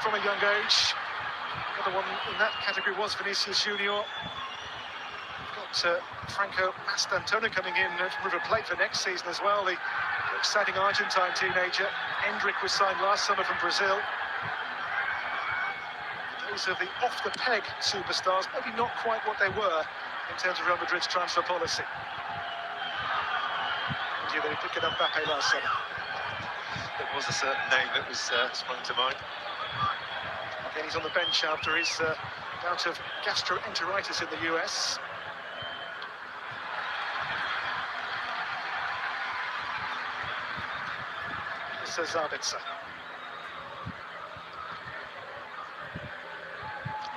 [SPEAKER 4] from a young age. The other one in that category was Vinicius Junior. We've got Franco Mastantuono coming in at River Plate for next season as well, the exciting Argentine teenager. Endrick was signed last summer from Brazil. Those are the off-the-peg superstars, maybe not quite what they were in terms of Real Madrid's transfer policy. They did get Mbappe last summer.
[SPEAKER 5] There was a certain name that was sprung to mind.
[SPEAKER 4] Again, he's on the bench after his bout of gastroenteritis in the US. This is Sabitzer.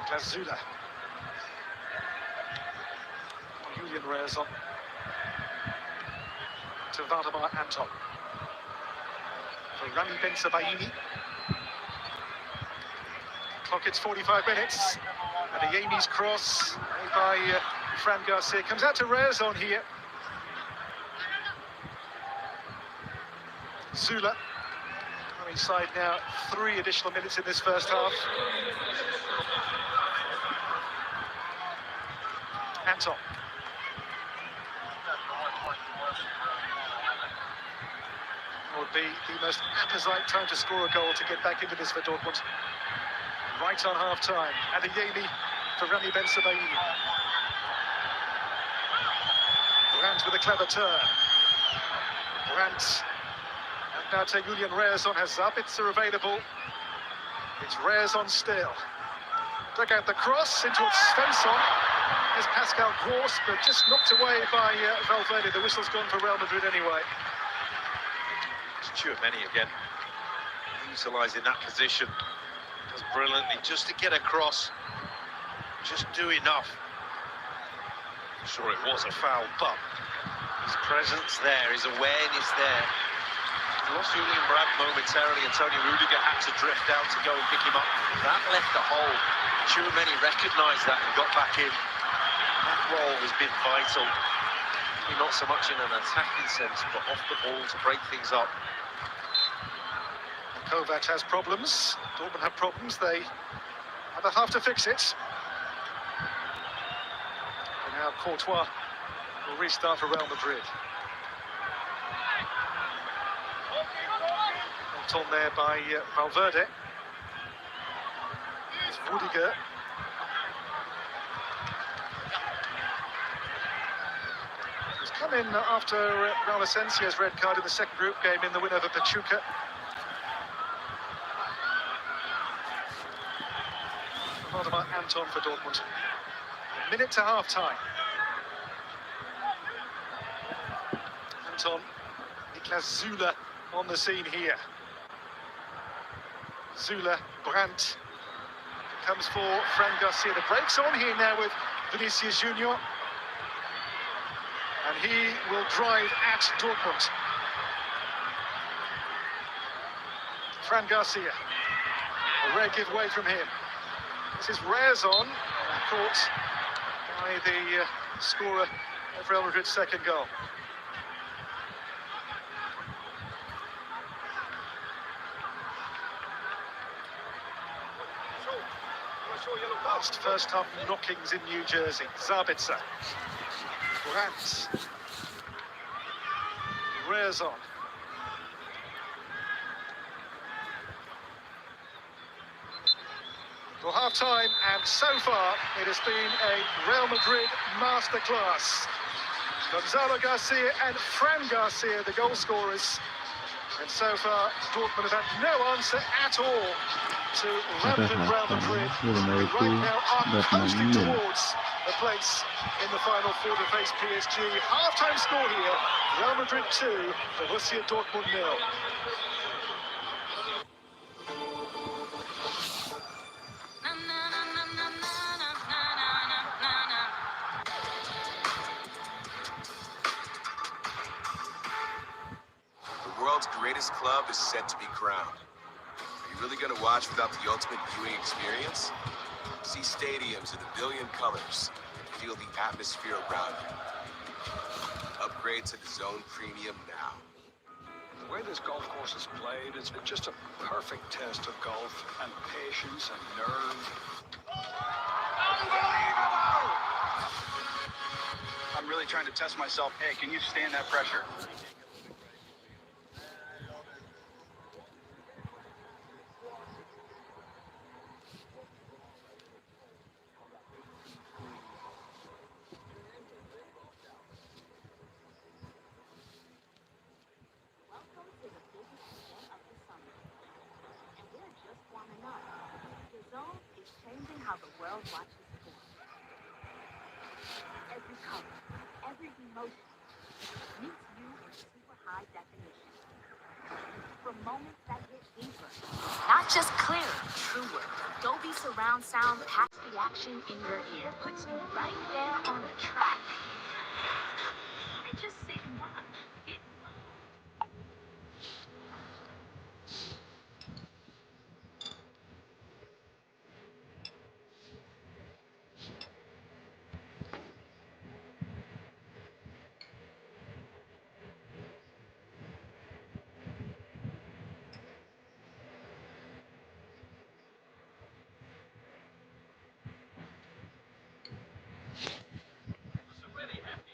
[SPEAKER 4] Niklas Zula. Julian Reyes-on. To Valdemar Anton. For Rami Benzabaini. Clock hits 45 minutes. And a Yami's cross made by Fran Garcia. Comes out to Reyes-on here. Zula. On his side now, 3 additional minutes in this first half. Anton. Would be the most apposite time to score a goal to get back into this for Dortmund. Right on half-time. And a Yami for Rami Benzabaini. Brandt with a clever turn. Brandt. And now to Julian Reyes-on has Sabitzer available. It's Reyes-on still. Dug out the cross into Svensson. There's Pascal Gross, but just knocked away by Valverde. The whistle's gone for Real Madrid anyway.
[SPEAKER 5] Tchouaméni again, utilising that position. Does brilliantly just to get across, just do enough. I'm sure it was a foul, but his presence there, his awareness there. He lost Julian Brandt momentarily, and Tony Rudiger had to drift out to go and pick him up. That left a hole. Tchouaméni recognised that and got back in. That role has been vital. Maybe not so much in an attacking sense, but off the ball to break things up.
[SPEAKER 4] Kovac has problems. Dortmund have problems. They have a half to fix it. And now Courtois will restart for Real Madrid. Knocked on there by Valverde. It's Rudiger. He's come in after Raul Asensio's red card in the second group game in the win over Pachuca. About Anton for Dortmund. A minute to half-time. Anton, Niklas Zula on the scene here. Zula, Brandt, comes for Fran Garcia. The break's on here now with Vinicius Junior. And he will drive at Dortmund. Fran Garcia. A rare giveaway from him. This is Razon, caught by the scorer of Real Madrid's second goal. Last first half knockings in New Jersey. Zabitzer. Brandt. Razon. For half-time, and so far it has been a Real Madrid masterclass. Gonzalo Garcia and Fran Garcia, the goal scorers. And so far, Dortmund have had no answer at all to rampant Real Madrid, who right now are coasting towards a place in the final four to face PSG. Half-time score here, Real Madrid 2, Borussia Dortmund 0.
[SPEAKER 7] The world's greatest club is set to be crowned. Are you really going to watch without the ultimate viewing experience? See stadiums in a billion colors and feel the atmosphere around you. Upgrade to the Zone Premium now.
[SPEAKER 8] The way this golf course is played, it's just a perfect test of golf and patience and nerve. Unbelievable! I'm really trying to test myself. Hey, can you stand that pressure?
[SPEAKER 9] How the world watches sports. Every color, every emotion meets you in super high definition. From moments that hit deeper, not just clearer, truer. Dolby surround sound packs the action in your ear, puts you right there on the track. And just sit and watch.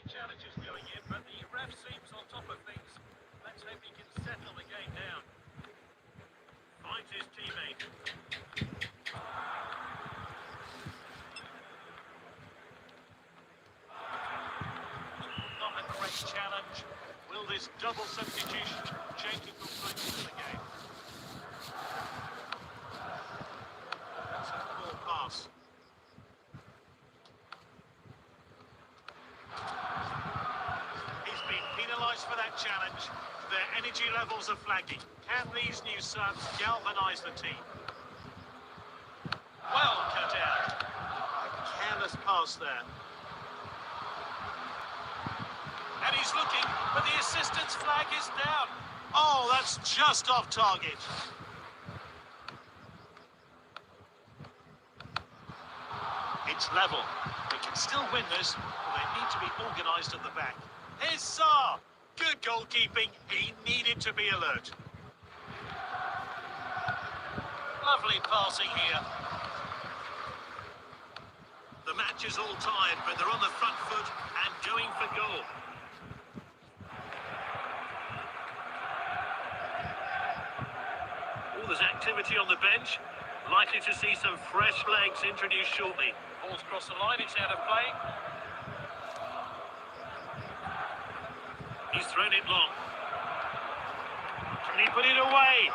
[SPEAKER 2] Challenges going in, but the ref seems on top of things. Let's hope he can settle the game down. Finds his teammate. Not a great challenge. Will this double substitution change the complexion of the game? That's a poor pass. For that challenge,
[SPEAKER 5] their energy levels are flagging. Can these new subs galvanise the team? Well cut out. Careless pass there. And he's looking, but the assistant's flag is down. Oh, that's just off target. It's level. They can still win this, but they need to be organised at the back. Here's Sarr. Good goalkeeping. He needed to be alert. Lovely passing here. The match is all tied, but they're on the front foot and going for goal. Oh, there's activity on the bench. Likely to see some fresh legs introduced shortly. Ball's crossed the line, it's out of play. He's thrown it long. Can he put it away?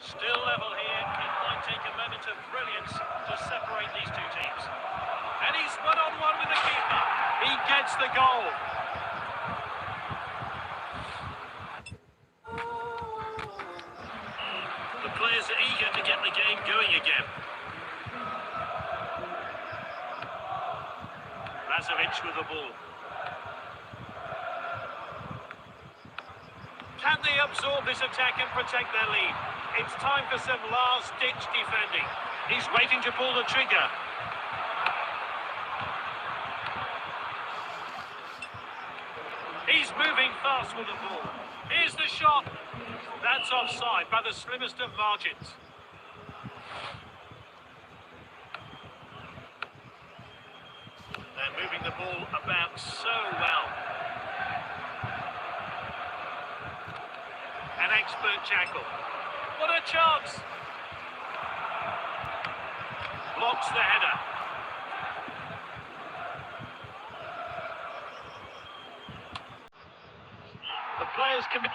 [SPEAKER 5] Still level here. It might take a moment of brilliance to separate these two teams. And he's one-on-one with the keeper. He gets the goal. The players are eager to get the game going again. Lazovic with the ball. Can they absorb this attack and protect their lead? It's time for some last-ditch defending. He's waiting to pull the trigger. He's moving fast with the ball. Here's the shot. That's offside by the slimmest of margins. They're moving the ball about so well. An expert tackle. What a chance! Blocks the header. The players can be...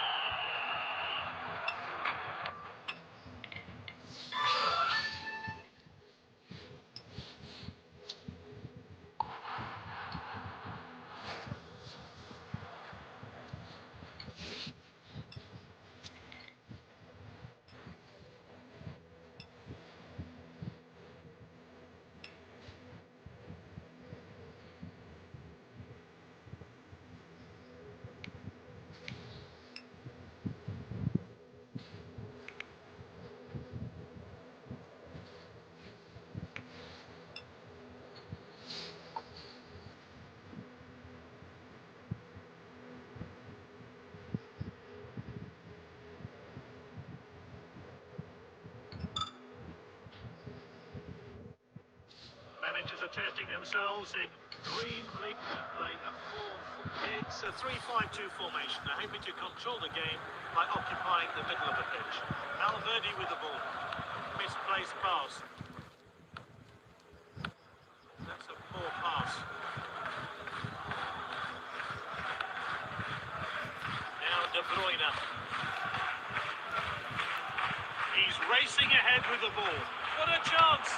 [SPEAKER 5] Managers are testing themselves in green, blue, playing a 4. It's a 3-5-2 formation. They're hoping to control the game by occupying the middle of the pitch. Valverde with the ball. Misplaced pass. That's a poor pass. Now De Bruyne. He's racing ahead with the ball. What a chance!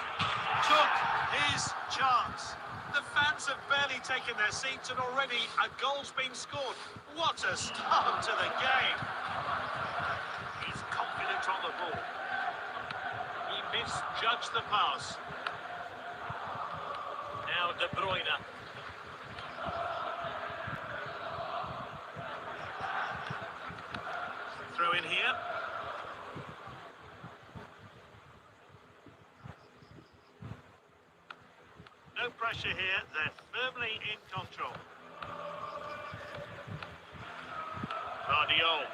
[SPEAKER 5] Took his chance. The fans have barely taken their seats and already a goal's been scored. What a start to the game. He's confident on the ball. He misjudged the pass. Now De Bruyne. Throw in here. No pressure here, they're firmly in control. Guardiola.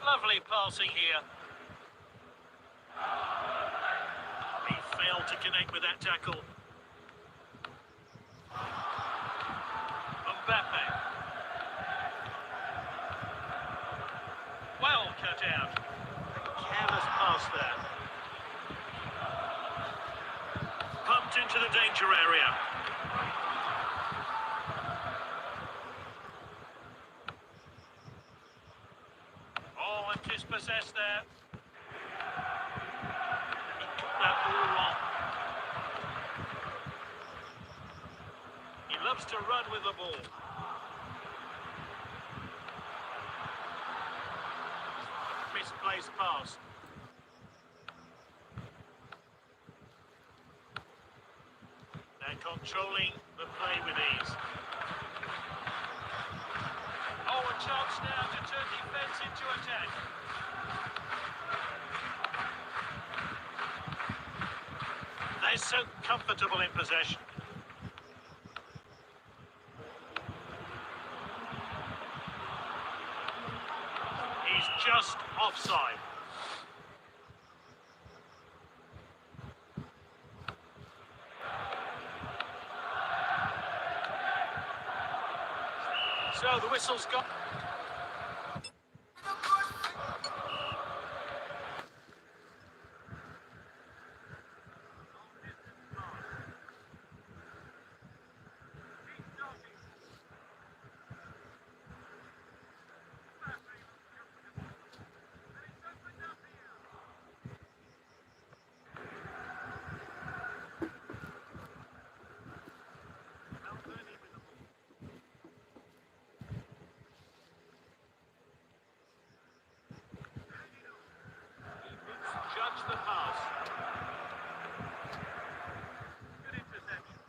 [SPEAKER 5] Lovely passing here. He failed to connect with that tackle. Mbappe. Well cut out. Careless pass there. Pumped into the danger area. Oh, and dispossessed there.
[SPEAKER 2] Loves to run with the ball. Misplaced pass. They're controlling the play with ease. Oh, a chance now to turn defence into attack. They're so comfortable in possession. He's just offside. So the whistle's gone. Judge the pass. Good interception.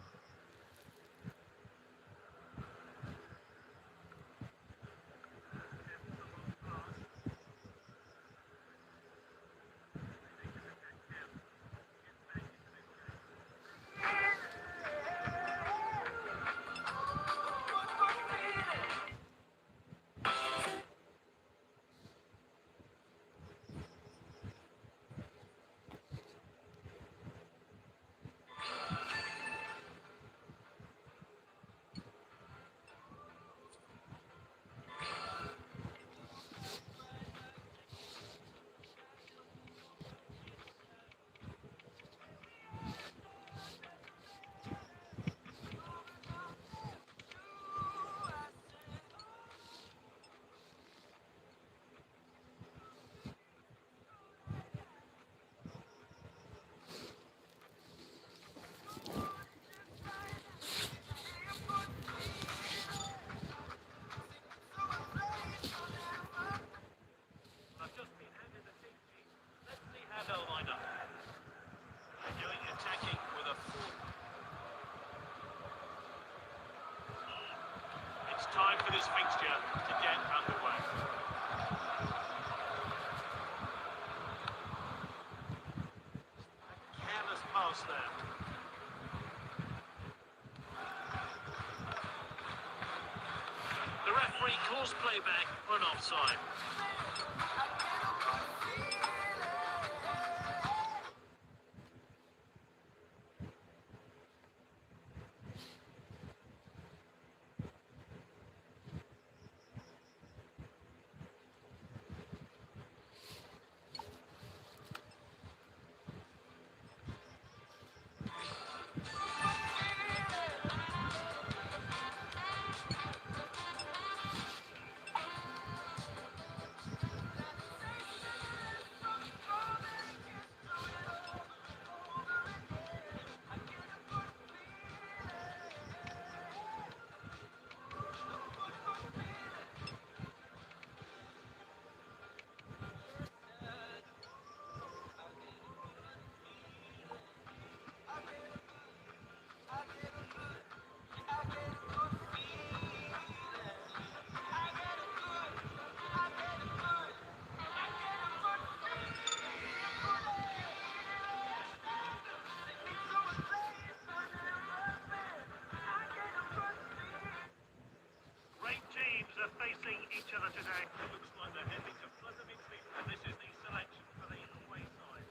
[SPEAKER 2] Time for this fixture to get underway. Careless pass there. The referee calls playback for an offside. Facing each other today. It looks like they're heading to flood the midfield, and this is the selection for the away side.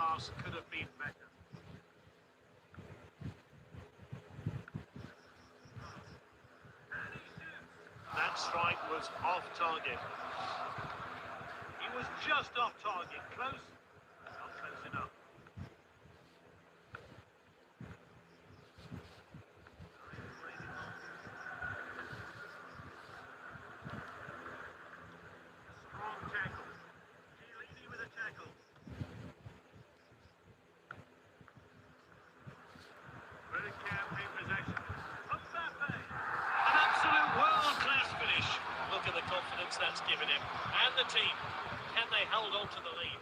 [SPEAKER 5] pass could have been better. That strike was off target. He was just off target. Close? Not close enough. Strong tackle. Chiellini with a tackle. Bergkamp in possession. Mbappe. An absolute world-class finish. Look at the confidence that's given him. And the team. Can they hold on to the lead?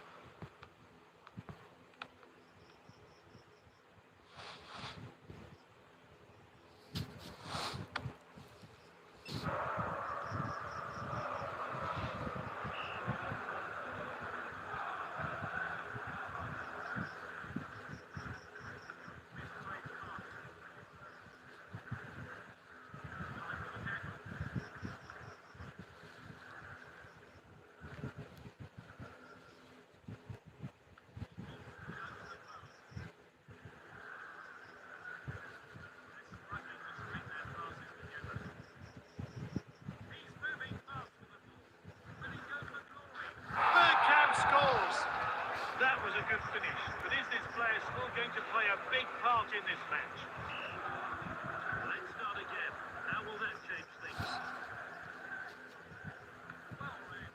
[SPEAKER 5] Bergkamp scores. That was a good finish. But is this player still going to play a big part in this match? Let's start again. How will that change things? Well read.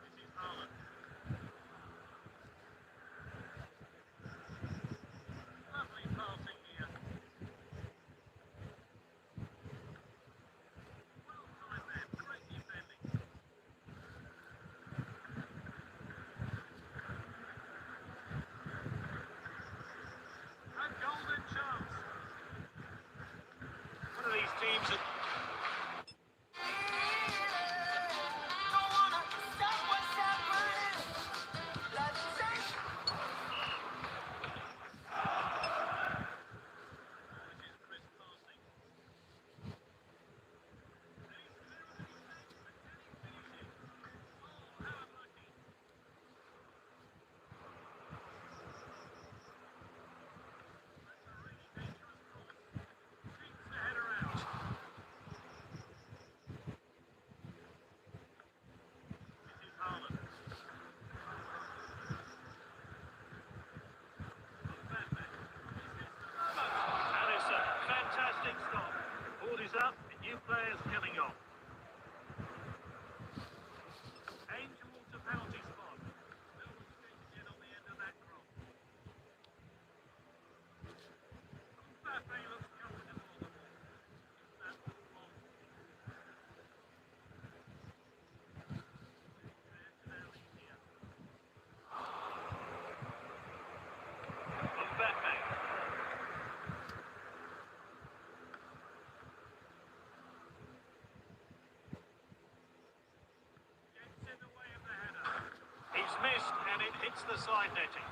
[SPEAKER 5] This is Haaland. Lovely passing here. Well timed there. Great defending. A golden chance. One of these teams that fantastic stop. Board is up, and new players coming on. Aim towards the penalty spot. No one's going to get on the end of that cross. Mbappe looks comfortable on the ball. That was long. Antonelli here. Mbappe. Gets in the way of the header. He's missed and it hits the side netting.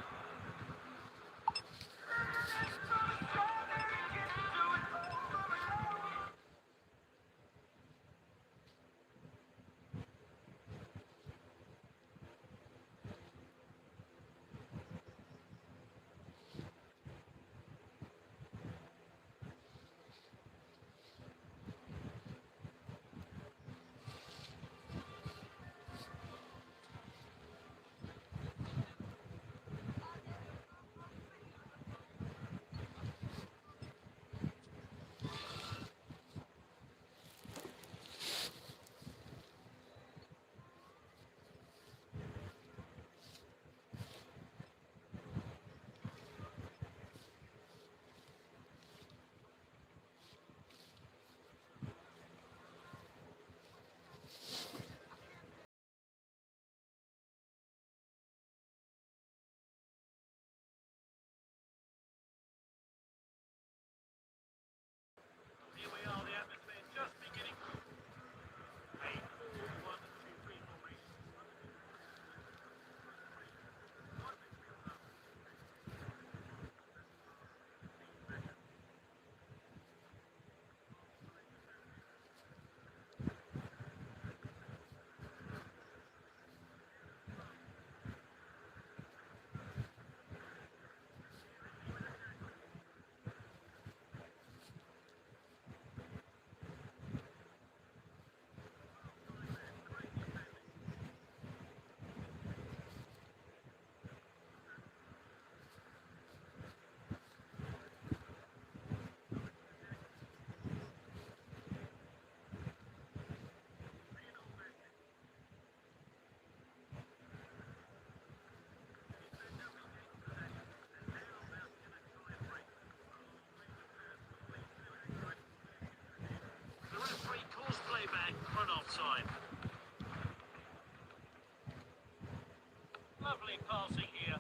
[SPEAKER 2] carefully passing here.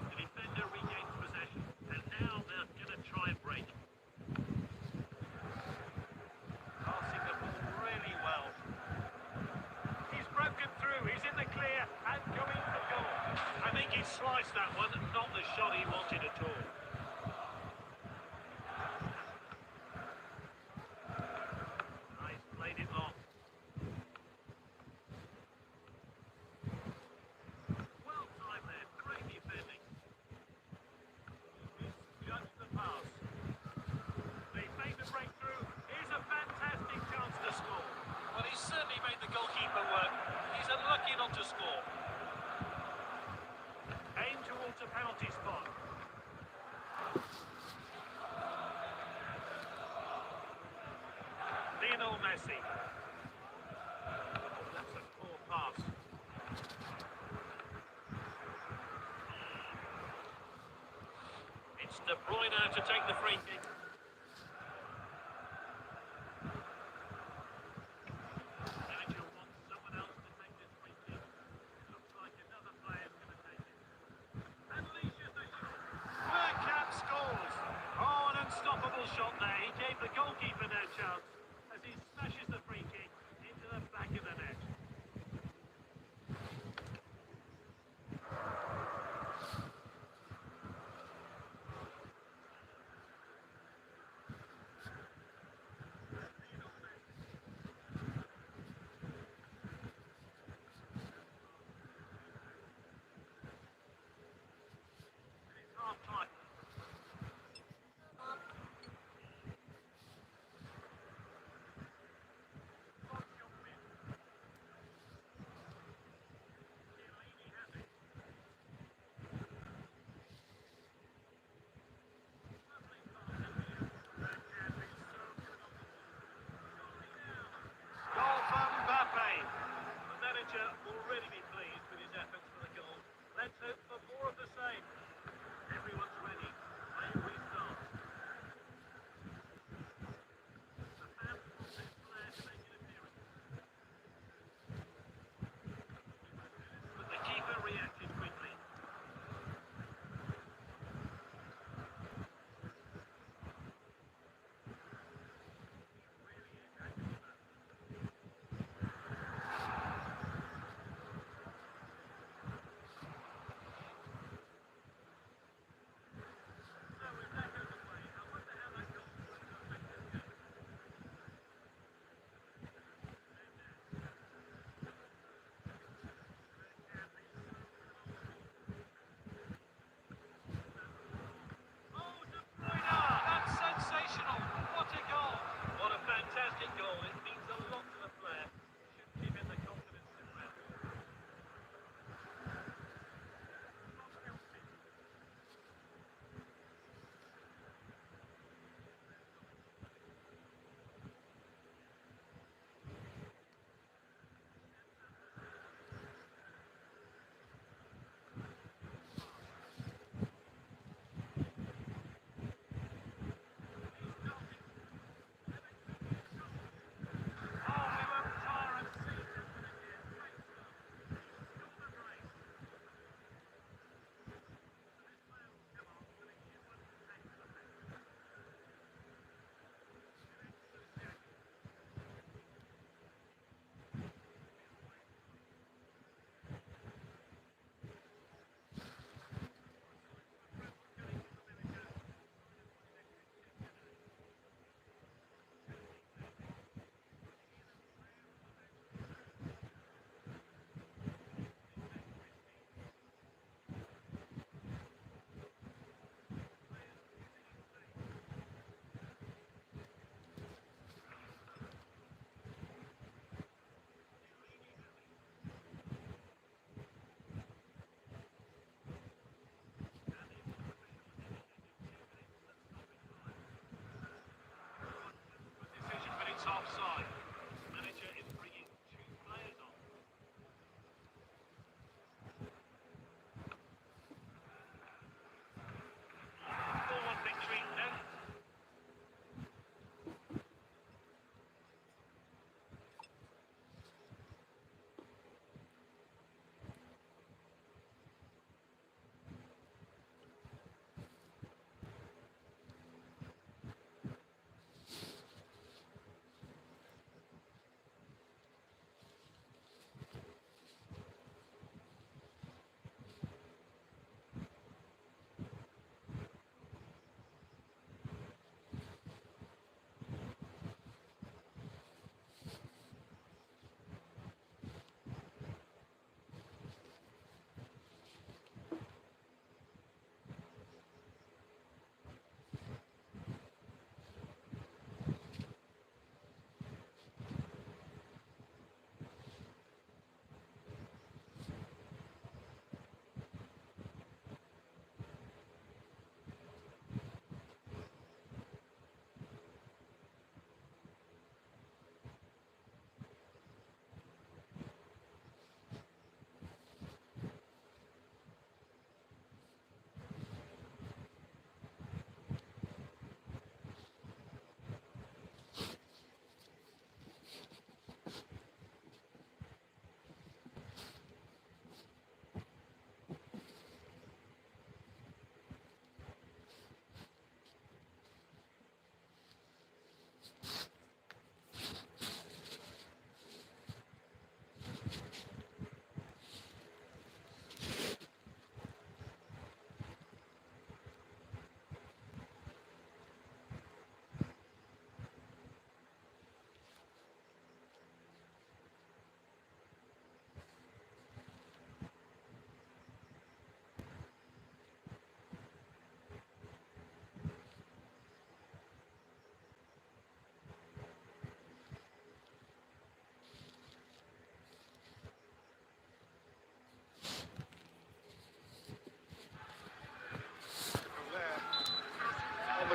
[SPEAKER 2] The defender regains possession, and now they're going to try and break. Passing the ball really well. He's broken through, he's in the clear, and going for goal. I think he sliced that one, not the shot he wanted at all. Nice, played it long. Well timed there, great defending. Judged the pass. They made the breakthrough. Here's a fantastic chance to score. Well, he's certainly made the goalkeeper work. He's unlucky not to score. Aim towards a penalty spot. Lionel Messi. That's a poor pass. It's De Bruyne to take the free kick. Manager wants someone else to take this free kick. Looks like another player's going to take it. Unleashes the shot. Bergkamp scores. Oh, an unstoppable shot there. He gave the goalkeeper no chance as he smashes the free kick into the back of the net. It's half time.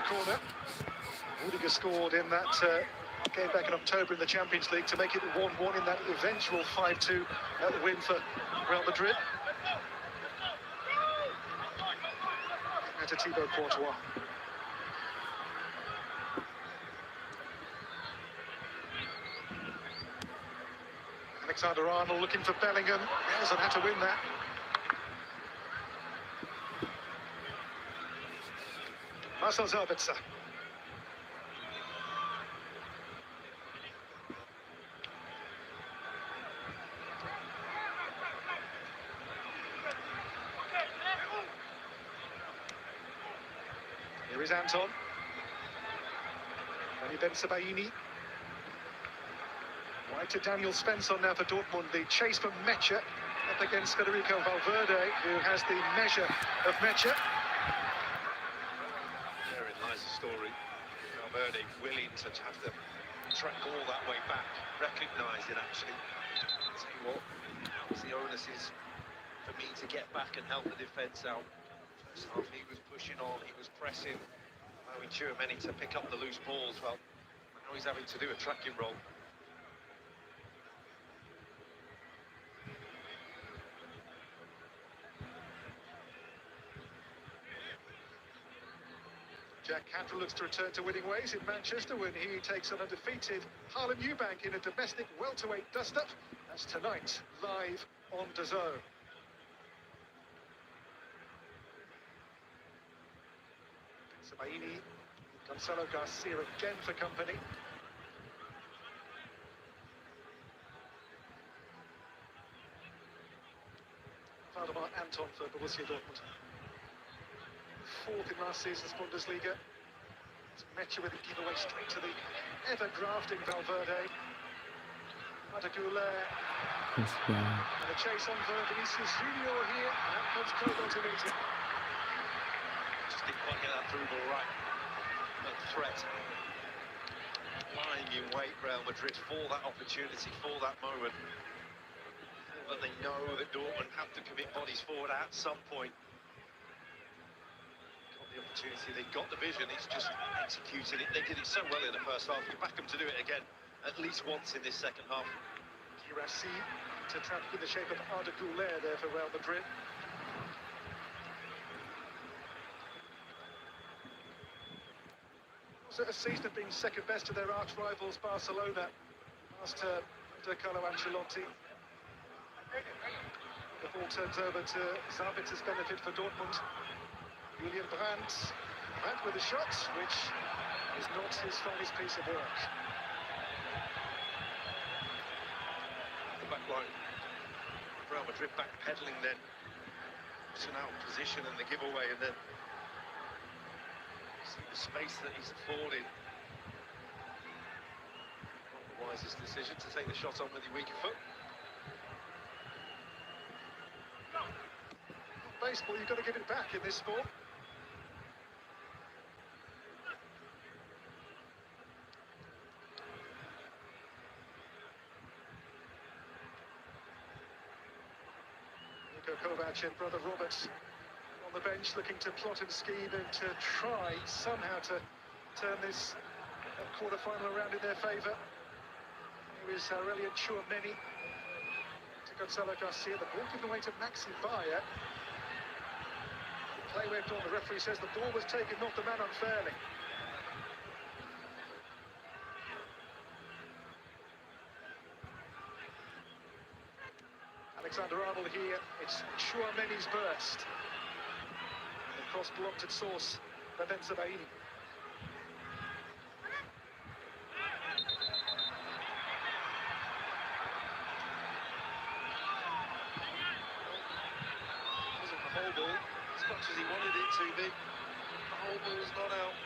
[SPEAKER 4] corner. Rudiger scored in that game back in October in the Champions League to make it 1-1 in that eventual 5-2 win for Real Madrid. And to Thibaut Courtois. Alexander-Arnold looking for Bellingham. Doesn't have to win that. Marcel Sabitzer. Here is Anton. Ben Sebaini. Right to Daniel Svensson now for Dortmund. The chase from Mecha up against Federico Valverde, who has the measure of Mecha.
[SPEAKER 5] Therein lies the story. Valverde willing to have the track all that way back, recognising actually. I'll tell you what, the onus is for me to get back and help the defence out. First half he was pushing on, he was pressing, allowing Tchouaméni to pick up the loose balls. Well, now he's having to do a tracking role.
[SPEAKER 4] Jack Campbell looks to return to winning ways in Manchester when he takes on undefeated Harlem Eubank in a domestic welterweight dust-up. That's tonight, live on DAZN. Sebaini, Gonzalo Garcia again for company. Valdemar Anton for Borussia Dortmund. Fourth in last season's Bundesliga. It's Mecha with a giveaway straight to the ever-grafting Valverde. Arda Güler. And a chase on for Vinicius Junior here. And out comes Kobo to meet him.
[SPEAKER 5] Just didn't quite get that through ball right. But threat. Lying in wait, Real Madrid, for that opportunity, for that moment. But they know that Dortmund have to commit bodies forward at some point. The opportunity, they got the vision, it's just executing it. They did it so well in the first half. You back them to do it again at least once in this second half.
[SPEAKER 4] Guirassy to trap in the shape of Arda Güler there for Real Madrid. Also a season of being second best to their arch rivals Barcelona, master under Carlo Ancelotti. The ball turns over to Sabitzer's benefit for Dortmund. Julian Brandt with a shot, which is not his finest piece of work.
[SPEAKER 5] The back line, Real Madrid backpedaling then. It's an out position and the giveaway, and then see the space that he's afforded. Not the wisest decision to take the shot on with the weaker foot.
[SPEAKER 4] Baseball, you've got to give it back in this sport. Kovac and brother Robert on the bench looking to plot and scheme and to try somehow to turn this quarter-final around in their favour. Here is Aurelien Tchouaméni to Gonzalo Garcia. The ball given away to Maxi Bayer. The play went on. The referee says the ball was taken, not the man unfairly. Alexander-Arnold here, it's Tchouaméni's burst. And the cross blocked at source by Ben Sebaini.
[SPEAKER 5] Wasn't the whole ball, as much as he wanted it to be. The whole ball's not out.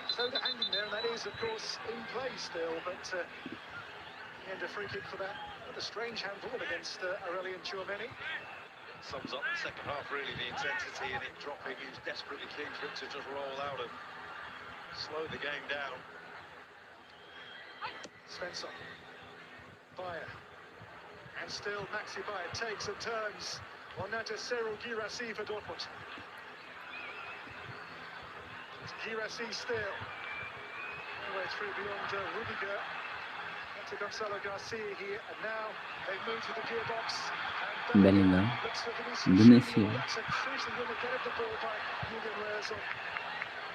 [SPEAKER 4] So they're hanging there, and that is, of course, in play still, but in the end, a free kick for that. A strange handball against Aurelien Tchouaméni.
[SPEAKER 5] Sums up the second half, really, the intensity and it dropping. He was desperately keen for it to just roll out and slow the game down.
[SPEAKER 4] Svensson. Bayer. And still Maxi Bayer takes and turns. On now to Cyril Guirassy for Dortmund. Girassi still. All the way through beyond Rudiger. To Gonzalo Garcia here, and now they move to the gearbox. And
[SPEAKER 6] Bellingham.
[SPEAKER 4] looks for Vinicius
[SPEAKER 6] Indonesia.
[SPEAKER 4] Junior. That's a crucial winner. Get the ball by Julian Rerzon.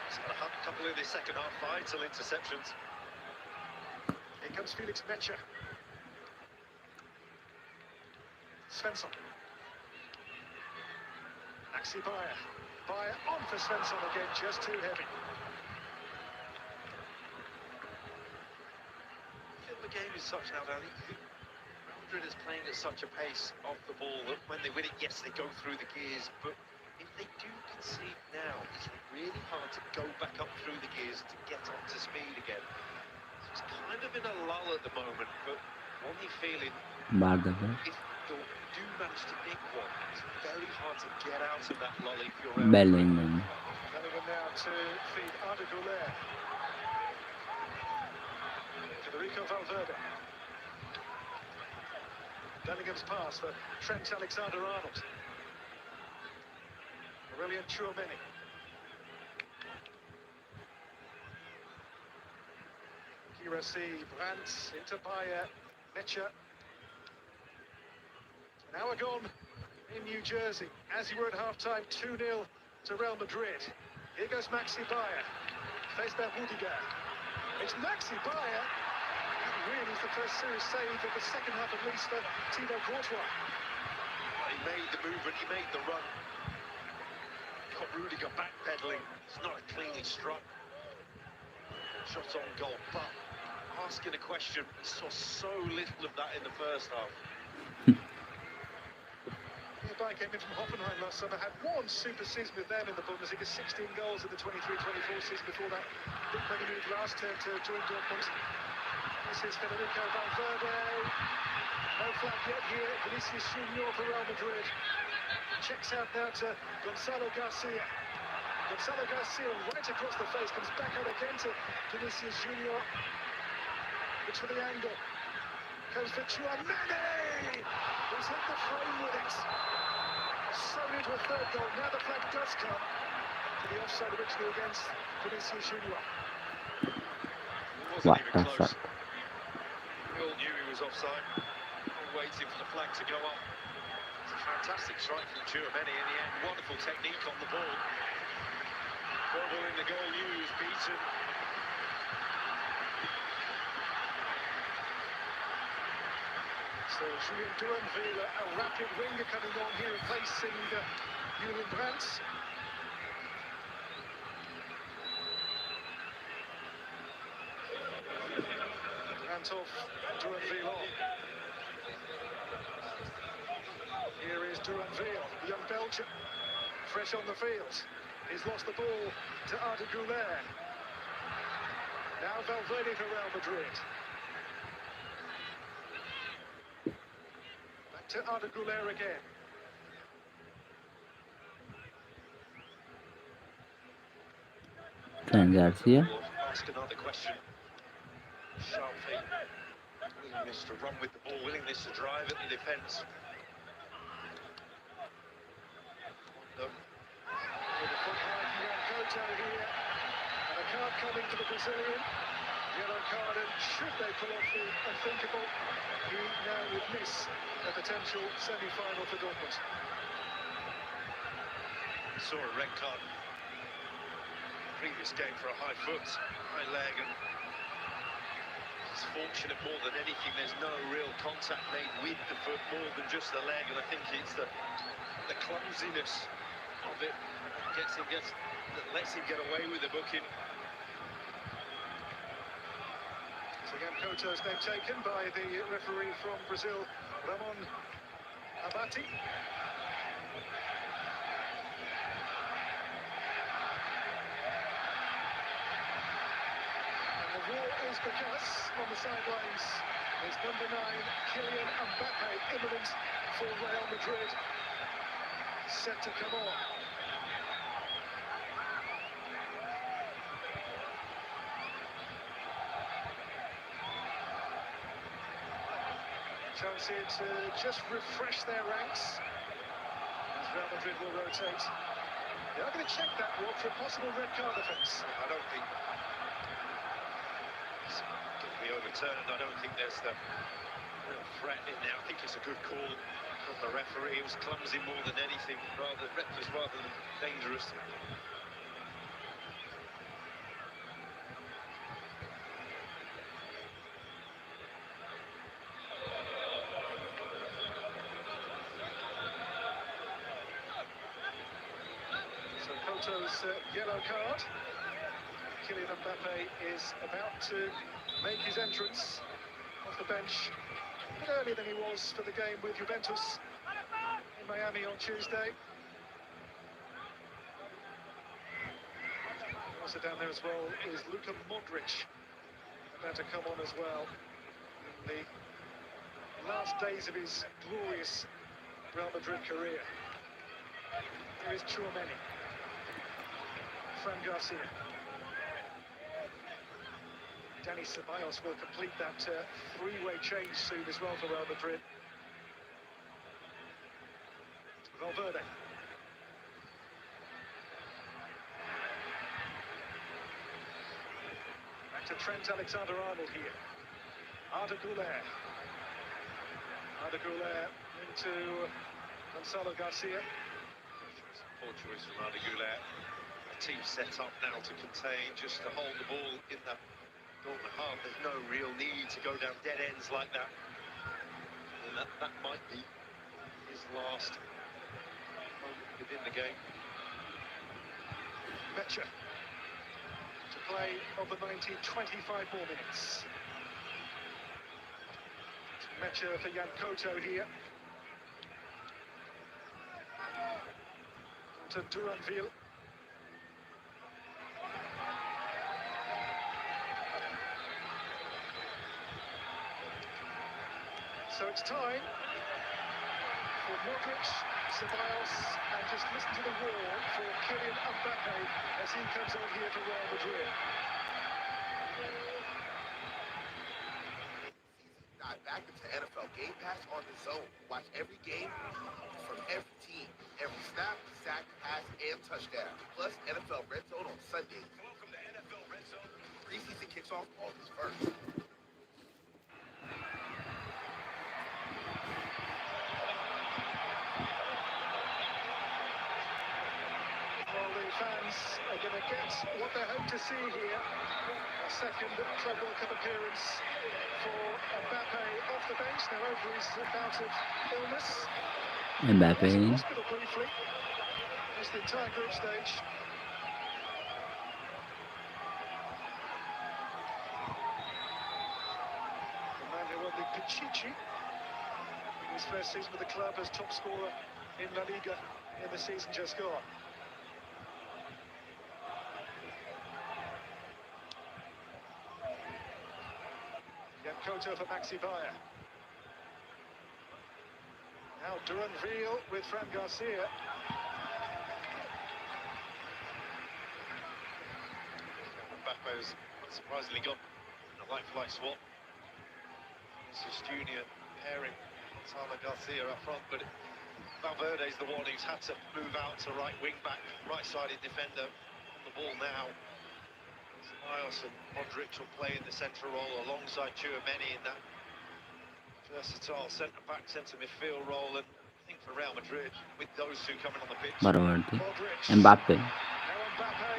[SPEAKER 5] He's got a couple in the second half, vital interceptions.
[SPEAKER 4] Here comes Felix Mecha. Svensson. Maxi Bayer. Bayer on for Svensson again, just too heavy.
[SPEAKER 5] The game is such now, Danny. Real Madrid is playing at such a pace off the ball that when they win it, yes, they go through the gears, but if they do concede now, it's really hard to go back up through the gears to get up to speed again. So it's kind of in a lull at the moment, but one you feeling
[SPEAKER 6] Barda.
[SPEAKER 5] if they do manage to nick one, it's very hard to get out of that lull if you're
[SPEAKER 6] Bellingham.
[SPEAKER 4] Bellingham now to feed Arda Güler. Federico Valverde. Bellingham's pass for Trent Alexander-Arnold. Aurelien Tchouameni. Girassi, Brandt, into Bayer, Mecha. An hour gone in New Jersey. As you were at half-time, 2-0 to Real Madrid. Here goes Maxi Bayer. Faced by Rudiger. It's Maxi Bayer. Really is the first serious save of the second half, at least for Thibaut Courtois.
[SPEAKER 5] He made the movement, he made the run. Got Rudiger backpedaling. It's not a cleanly struck shot on goal, but asking a question, we saw so little of that in the first half.
[SPEAKER 4] Nearby came in from Hoffenheim last summer, had one super season with them in the Bundesliga, 16 goals in the 23-24 season before that. Big money move last term to join Dortmund. This is Federico Valverde. No flag yet here. Vinicius Junior for Real Madrid. Checks out now to Gonzalo Garcia. Gonzalo Garcia right across the face. Comes back out again to Vinicius Junior. Looks for the angle. Comes for Tchouameni. He's hit the frame with it. So into a third goal. Now the flag does come to the offside originally against Vinicius Junior.
[SPEAKER 6] What the fuck?
[SPEAKER 5] We all knew he was offside. All waiting for the flag to go up. It's a fantastic strike from Tchouameni in the end. Wonderful technique on the ball. Bobble in the goal used, beaten.
[SPEAKER 4] So Julian Duranville, a rapid winger coming on here, replacing Julian Brandt. Off Duranville on. Here is Duranville, the young Belgian, fresh on the field. He's lost the ball to Arda Güler. Now Valverde for Real Madrid. Back to Arda Güler again.
[SPEAKER 6] Trent Garcia.
[SPEAKER 5] Ask another question. Sharp feet, willingness to run with the ball, willingness to drive at the defence.
[SPEAKER 4] With the foot high from Couto here, and a card coming for the Brazilian. Yellow card, and should they pull off the unthinkable, he now would miss a potential semi-final for Dortmund.
[SPEAKER 5] Saw a red card previous game for a high foot, high leg, and it's fortunate more than anything there's no real contact made with the foot, more than just the leg, and I think it's the clumsiness of it that lets him get away with the booking.
[SPEAKER 4] So again, Couto's name taken by the referee from Brazil, Ramon Abati. The war is because on the sidelines is number 9, Kylian Mbappe, imminent for Real Madrid, set to come on. Chance here to just refresh their ranks as Real Madrid will rotate. They are going to check that one for a possible red card offence.
[SPEAKER 5] I don't think it's going to be overturned. I don't think there's the real threat in there. I think it's a good call from the referee. It was clumsy more than anything, rather reckless rather than dangerous.
[SPEAKER 4] So Koto's yellow card. Kylian Mbappe is about to make his entrance off the bench a bit earlier than he was for the game with Juventus in Miami on Tuesday. Also down there as well is Luka Modric, about to come on as well in the last days of his glorious Real Madrid career. Here is Tchouaméni, Fran Garcia. Dani Ceballos will complete that three-way change soon as well for Real Madrid. Valverde. Back to Trent Alexander-Arnold here. Arda Güler. Arda Güler into Gonzalo Garcia.
[SPEAKER 5] Poor choice from Arda Güler. The team set up now to contain, just to hold the ball in that Dortmund half. There's no real need to go down dead ends like that. And that might be his last moment within the game.
[SPEAKER 4] Mecha to play over 90, 25 more minutes. Mecha for Jan Koto here. To Duranville. So it's time for Modric, Ceballos, and just listen to the roar for Kylian Mbappe as he comes on here for Real Madrid.
[SPEAKER 3] Dive back into NFL Game Pass on the Zone. Watch every game from every team, every snap, sack, pass, and touchdown. Plus NFL Red Zone on Sundays. Welcome to NFL Red Zone. Preseason kicks off August 1st.
[SPEAKER 4] Fans are going to get what they hope to see here. A second Club World Cup appearance for Mbappe off the bench, now over his bout of illness.
[SPEAKER 6] Mbappe.
[SPEAKER 4] Hospital briefly. Missed the entire group stage. The man who won the Pichichi in his first season with the club as top scorer in La Liga in the season just gone. Koto for Maxi Bayer. Now Duranville with Fran Garcia.
[SPEAKER 5] Mbappe's surprisingly got a like-for-like swap. Vinicius Junior pairing Gonzalo Garcia up front, but Valverde's the one who's had to move out to right wing-back, right-sided defender on the ball now. Ceballos and Modric will play in the central role alongside Tchouaméni in that versatile centre-back, centre-midfield role. And I think for Real Madrid, with those two coming on the pitch,
[SPEAKER 6] Baravardı.
[SPEAKER 4] Modric.
[SPEAKER 6] Mbappe.
[SPEAKER 4] Now Mbappe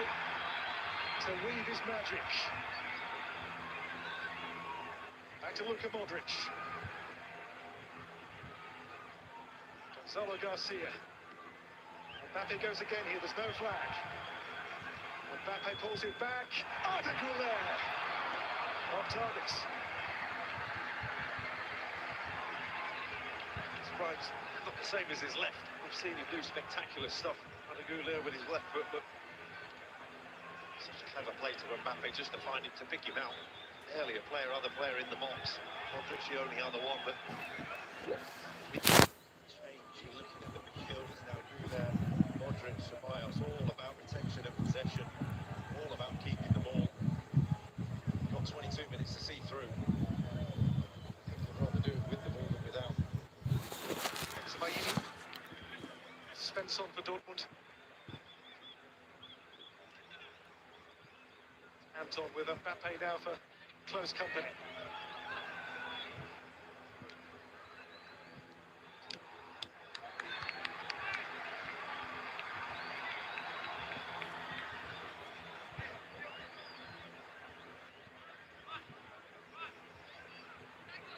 [SPEAKER 4] to weave his magic. Back to Luka Modric. Gonzalo Garcia. Mbappe goes again here, there's no flag. Mbappe pulls it back. Arda Güler off target.
[SPEAKER 5] Surprise, not the same as his left. We've seen him do spectacular stuff. Arda Güler with his left foot, but such a clever play to Mbappe just to find him, to pick him out. Barely a player, other player in the box. Modric the only other one, but changing, looking at the midfielders now. Güler, Modric, Ceballos, all about retention and possession. All about keeping the ball. Got 22 minutes to see through. I think they'd rather do it with the ball than without.
[SPEAKER 4] Svensson for Dortmund. went on with Mbappe now for close company.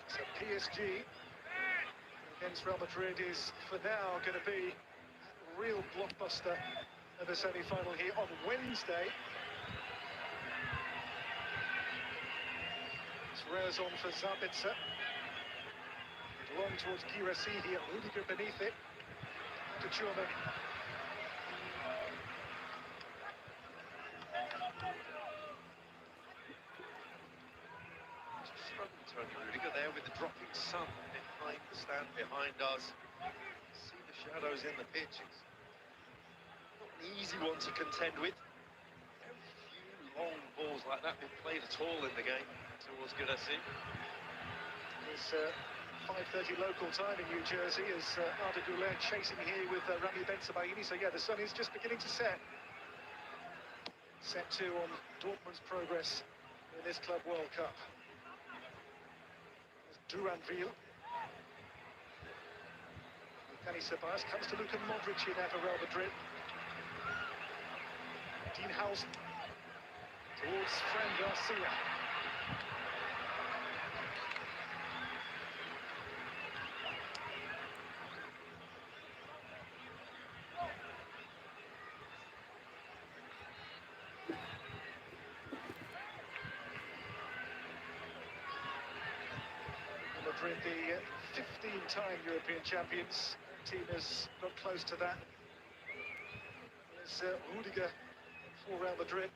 [SPEAKER 4] So PSG against Real Madrid is for now going to be a real blockbuster of the semi-final here on Wednesday. It's on for Zabitzer. Long towards Girassi here, Rudiger beneath it. To Churman.
[SPEAKER 5] Struggling, Tony Rudiger there with the dropping sun behind the stand behind us. See the shadows in the pitch. It's not an easy one to contend with. Very few long balls like that been played at all in the game towards Girassi.
[SPEAKER 4] It's 5:30 local time in New Jersey as Arda Güler chasing here with Rami Bensebaini. So yeah, the sun is just beginning to set. Set 2 on Dortmund's progress in this Club World Cup. Duranville. Dani Ceballos comes to Luka Modric here now for Real Madrid. Dean Housen towards Fran Garcia. Madrid, the 15-time European champions. Team has got close to that. There's Rudiger for Real Madrid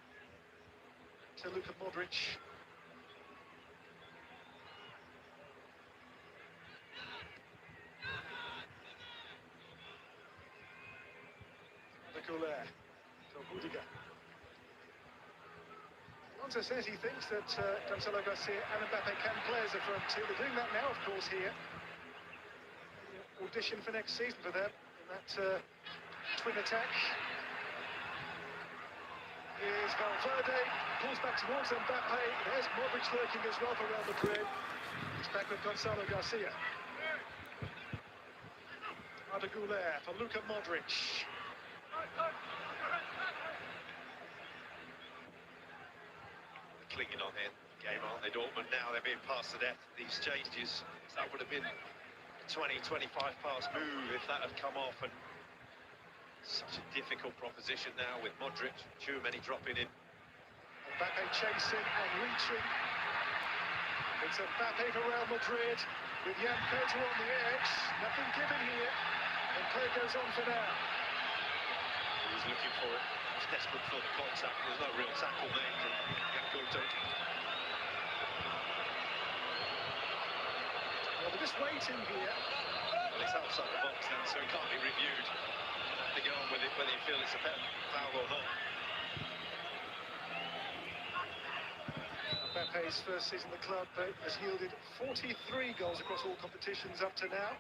[SPEAKER 4] to Luka Modric. Arda Güler to Rudiger. Alonso says he thinks that Gonzalo Garcia and Mbappe can play as a front two. They're doing that now, of course, here. Audition for next season for them in that twin attack. Here's Valverde, pulls back towards Mbappe. There's Modric lurking as well for Real Madrid. He's back with Gonzalo Garcia. Arda Güler for Luka Modric.
[SPEAKER 5] Clinging on in the game, aren't they, Dortmund? Now they're being passed to death. These changes, that would have been a 20-25 pass move if that had come off, and such a difficult proposition now with Modric, Tchouaméni dropping in.
[SPEAKER 4] Mbappe chasing and reaching. It's Mbappe for Real Madrid with Jan Koto on the edge. Nothing given here, and play goes on for now.
[SPEAKER 5] He's looking for it. He's desperate for the contact. There's no real tackle made from Jan Koto.
[SPEAKER 4] Well, they're just waiting here.
[SPEAKER 5] Well, it's outside the box then, so it can't be reviewed. They go on with it whether you feel it's a foul or not.
[SPEAKER 4] Mbappe's first season at the club has yielded 43 goals across all competitions up to now.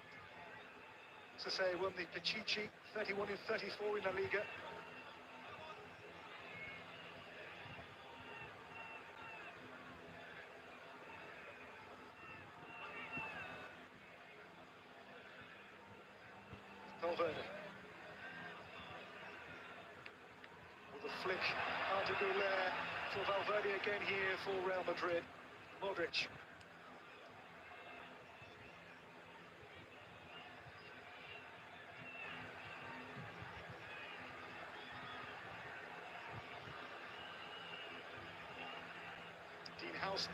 [SPEAKER 4] To say, won the Pichichi 31 in 34 in La Liga. Valverde. With a flick, Arda Güler for Valverde again here for Real Madrid. Modric. Dean Housen.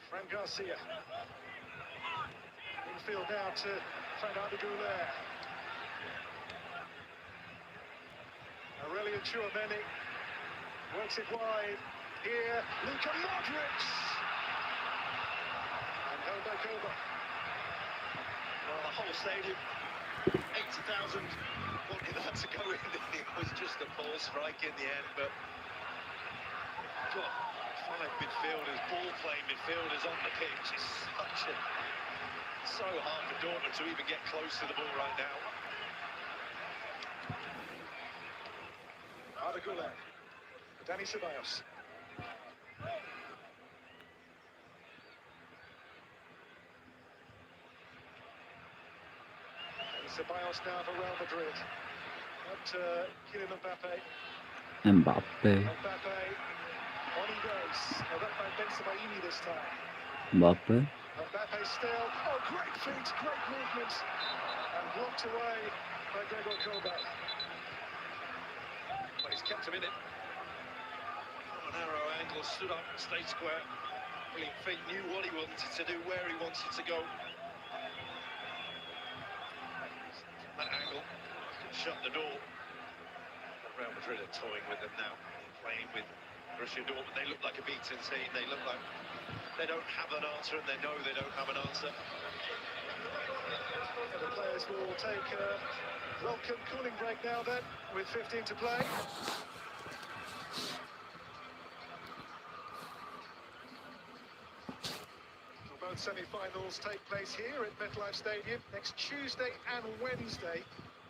[SPEAKER 4] Fran Garcia. Infield now to Arda Güler. Aurelien Tchouaméni works it wide. Here, Luka Modric. And held back over.
[SPEAKER 5] Well, the whole stadium, 80,000 wanted that to go in. It was just a poor strike in the end, but God, 5 midfielders, ball-playing midfielders on the pitch is so hard for Dortmund to even get close to the ball right now.
[SPEAKER 4] Arda Güler. Dani Ceballos. Ceballos now for Real Madrid. Not Kylian Mbappe.
[SPEAKER 6] Mbappe.
[SPEAKER 4] Mbappe, on he goes. Now that by Benzemaini this time.
[SPEAKER 6] Mbappe.
[SPEAKER 4] Mbappe still. Oh, great feet, great movement. And blocked away by Gregor Kobel.
[SPEAKER 5] But he's kept him in it. From a narrow angle, stood up, stayed square. Brilliant feet, knew what he wanted to do, where he wanted to go. That angle can shut the door. Real Madrid are toying with them now, playing with Borussia Dortmund. They look like a beaten team. They look like they don't have an answer, and they know they don't have an answer.
[SPEAKER 4] The players will take a welcome cooling break now then, with 15 to play. Both semi-finals take place here at MetLife Stadium next Tuesday and Wednesday,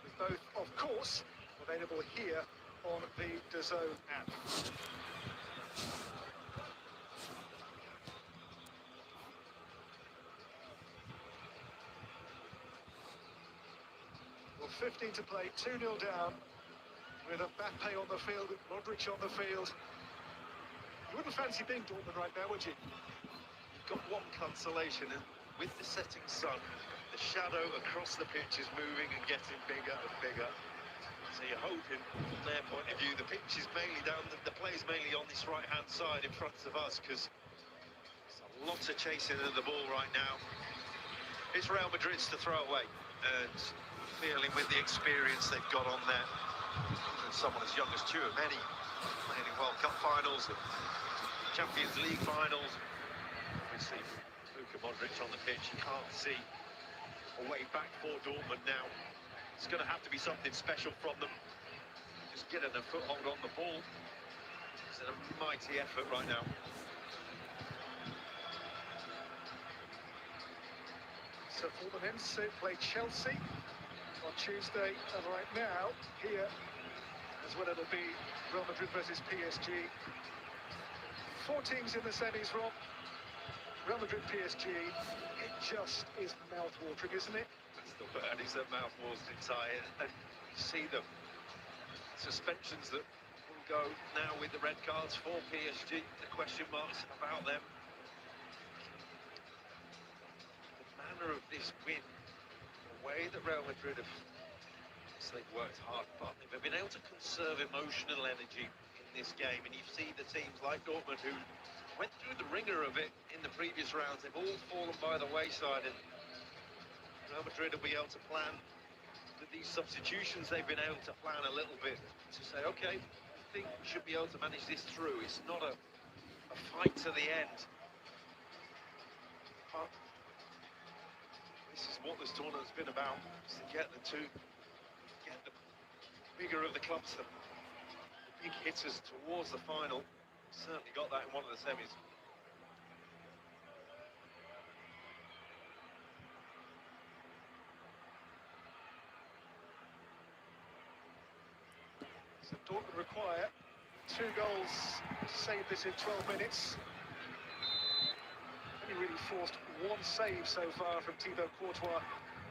[SPEAKER 4] with both, of course, available here on the DAZN app. Well, 15 to play, 2-0 down, with Mbappe on the field, Modric on the field. You wouldn't fancy being Dortmund right now, would you?
[SPEAKER 5] Got one consolation, and with the setting sun, the shadow across the pitch is moving and getting bigger and bigger. So you're hoping, from their point of view, the pitch is mainly down, the play's mainly on this right-hand side in front of us, because there's a lot of chasing of the ball right now. It's Real Madrid's to throw away, and feeling with the experience they've got on there, and someone as young as Tchouaméni, playing in World Cup finals and Champions League finals. We see Luka Modric on the pitch. You can't see a way back for Dortmund now. It's going to have to be something special from them. Just getting a foothold on the ball. It's a mighty effort right now.
[SPEAKER 4] So Fluminense play Chelsea on Tuesday, and right now, here, as well it'll be Real Madrid versus PSG. 4 teams in the semis, Rob. Real Madrid, PSG, it just is mouth-watering, isn't it?
[SPEAKER 5] And it's a mouth-watering tie, and you see the suspensions that will go now with the red cards for PSG, the question marks about them. The manner of this win, the way that Real Madrid have, they've worked hard, but they've been able to conserve emotional energy in this game, and you see the teams like Dortmund who went through the ringer of it in the previous rounds. They've all fallen by the wayside, and Real Madrid will be able to plan with these substitutions. They've been able to plan a little bit to say, okay, I think we should be able to manage this through. It's not a fight to the end. But this is what this tournament's been about, is to get the bigger of the clubs, the big hitters towards the final. Certainly got that in one of the semis.
[SPEAKER 4] So Dortmund require 2 goals to save this in 12 minutes. Only really forced 1 save so far from Thibaut Courtois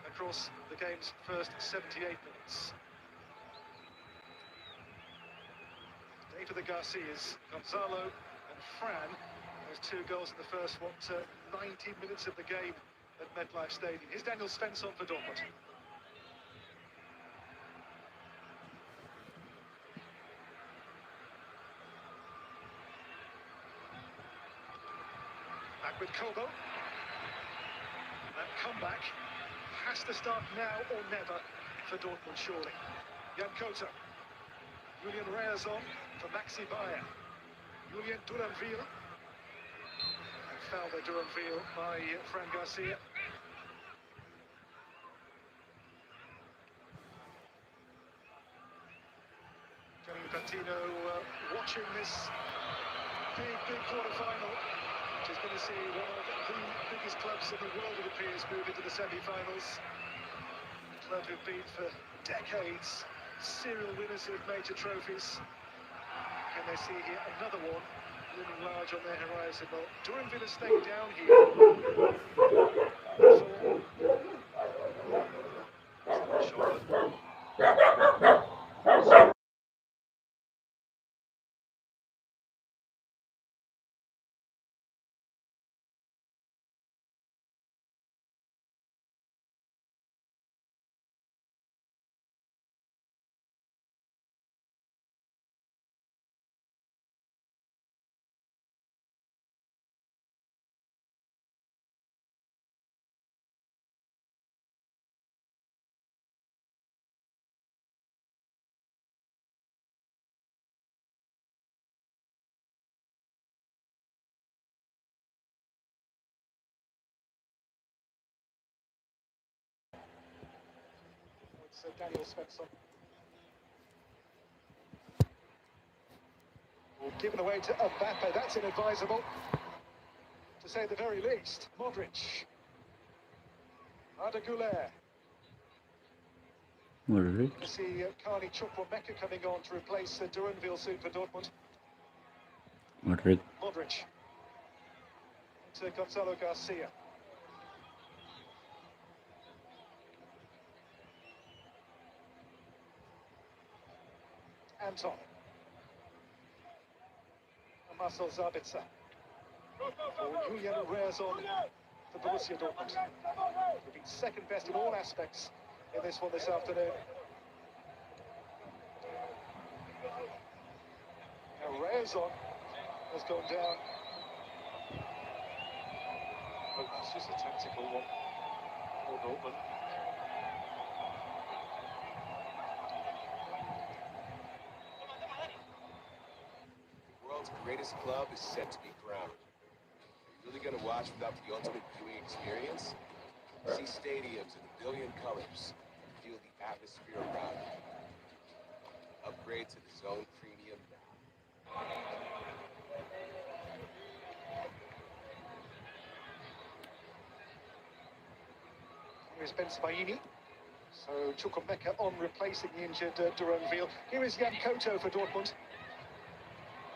[SPEAKER 4] across the game's first 78 minutes. Day for the Garcias, Gonzalo and Fran. Those 2 goals in the first, 19 minutes of the game at MetLife Stadium. Here's Daniel Svensson for Dortmund. Back with Kobo. That comeback has to start now or never for Dortmund, surely. Jan Kota. Julian Reyes on for Maxi Bayer. Julian Duranville. And foul by Duranville by Fran Garcia. Gianni Infantino watching this big quarter-final, which is going to see one of the biggest clubs in the world, it appears, move into the semi-finals. A club who've been for decades serial winners of major trophies. Can they see here another one looming large on their horizon? Well, Dortmund staying down here. It's Daniel Svensson. Given away to Mbappe, that's inadvisable, to say the very least. Modric. Arda Güler.
[SPEAKER 6] Modric.
[SPEAKER 4] You see Carney Chukwuemeka coming on to replace Duranville soon for Dortmund.
[SPEAKER 6] Modric.
[SPEAKER 4] Modric. To Gonzalo Garcia. Anton. And Marcel Sabitzer. For Julian Rezon for Borussia Dortmund. They've been second best in all aspects in this one this afternoon. Now Rezon has gone down. But that's just a tactical one for Dortmund.
[SPEAKER 7] The world's greatest club is set to be crowned. Are you really going to watch without the ultimate viewing experience? See stadiums in a billion colors. Feel the atmosphere around you. Upgrade to the Zone Premium now.
[SPEAKER 4] Here's Ben Smaini. So Chukwuemeka on replacing the injured Duranville. Here is Jan Koto for Dortmund.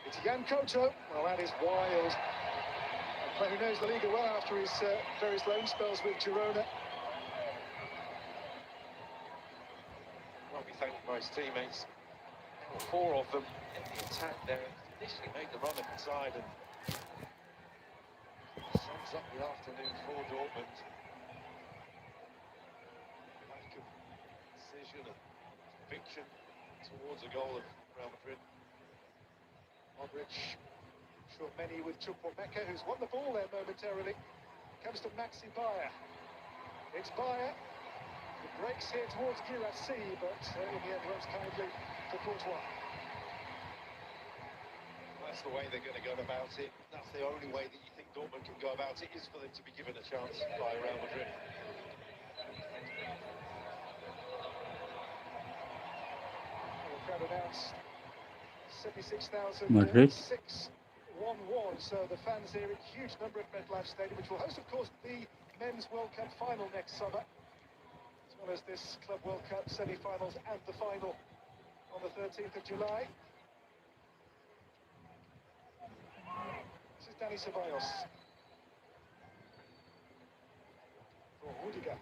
[SPEAKER 4] It's Jan Koto. Well, that is wild. A player who knows the league well after his various loan spells with Girona.
[SPEAKER 5] Well, we thank most teammates. Four of them in the attack there. Initially made the run inside and sums up the afternoon for Dortmund. Lack of decision and conviction towards a goal of Real Madrid.
[SPEAKER 4] Modric. Sure many with Chukwuemeka, who's won the ball there momentarily. Comes to Maxi Bayer. It's Bayer. It breaks here towards Girassi, but in the end runs kindly for Courtois.
[SPEAKER 5] That's the way they're going to go about it. That's the only way that you think Dortmund can go about it, is for them to be given a chance by Real Madrid.
[SPEAKER 4] The crowd announced 76,000.
[SPEAKER 6] Madrid.
[SPEAKER 4] 6-1-1. So the fans here, a huge number at MetLife Stadium, which will host, of course, the Men's World Cup final next summer, as well as this Club World Cup semi-finals and the final on the 13th of July. This is Dani Ceballos for Rudiger.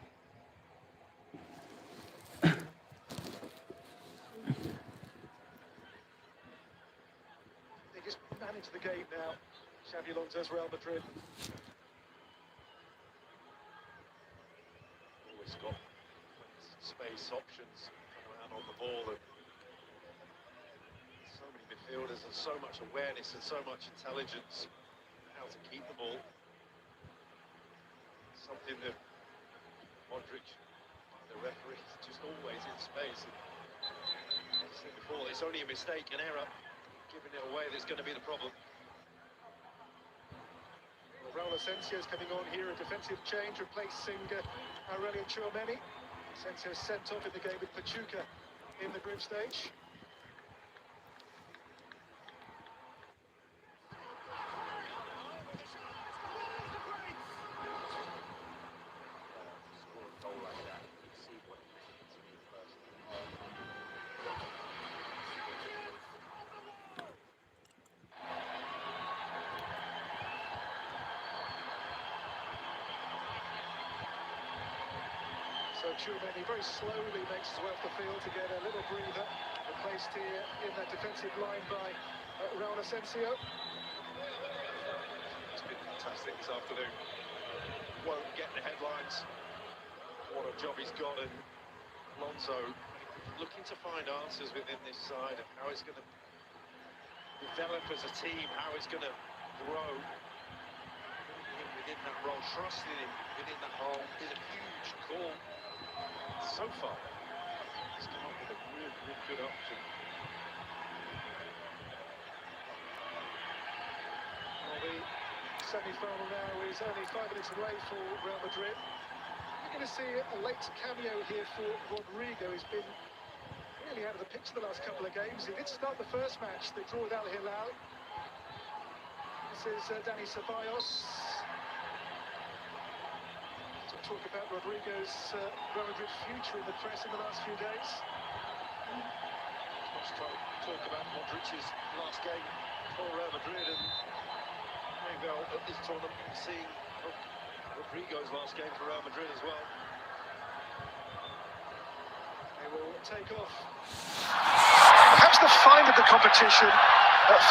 [SPEAKER 4] They just manage the game now. Xabi Alonso's Real Madrid.
[SPEAKER 5] Always got space options around on the ball, and so many midfielders and so much awareness and so much intelligence how to keep the ball. Something that Modric, the referee, is just always in space. And as I said before, it's only a mistake, an error, giving it away that's going to be the problem.
[SPEAKER 4] Well, Raul Asensio's coming on here, a defensive change, replacing Aurelien Tchouameni. Asensio sent off in the game with Pachuca in the group stage. So Tchouaméni very slowly makes his way off the field to get a little breather, replaced here in that defensive line by Raul Asensio.
[SPEAKER 5] It's been fantastic this afternoon. Won't get the headlines. What a job he's got, and Alonso looking to find answers within this side of how it's going to develop as a team, how it's going to grow. Him within that role, trusting him within that role is a huge call. So far, he's come up with a really good option.
[SPEAKER 4] Well, the semi-final now is only 5 minutes away for Real Madrid. You're going to see a late cameo here for Rodrigo. He's been really out of the picture the last couple of games. He did start the first match, they drew with Al Hilal. This is Dani Ceballos. To talk about Rodrigo's Real Madrid future in the press in the last few days.
[SPEAKER 5] Let's talk about Modric's last game for Real Madrid, and maybe at this tournament seeing Rodrigo's last game for Real Madrid as well.
[SPEAKER 4] They will take off. Perhaps the find of the competition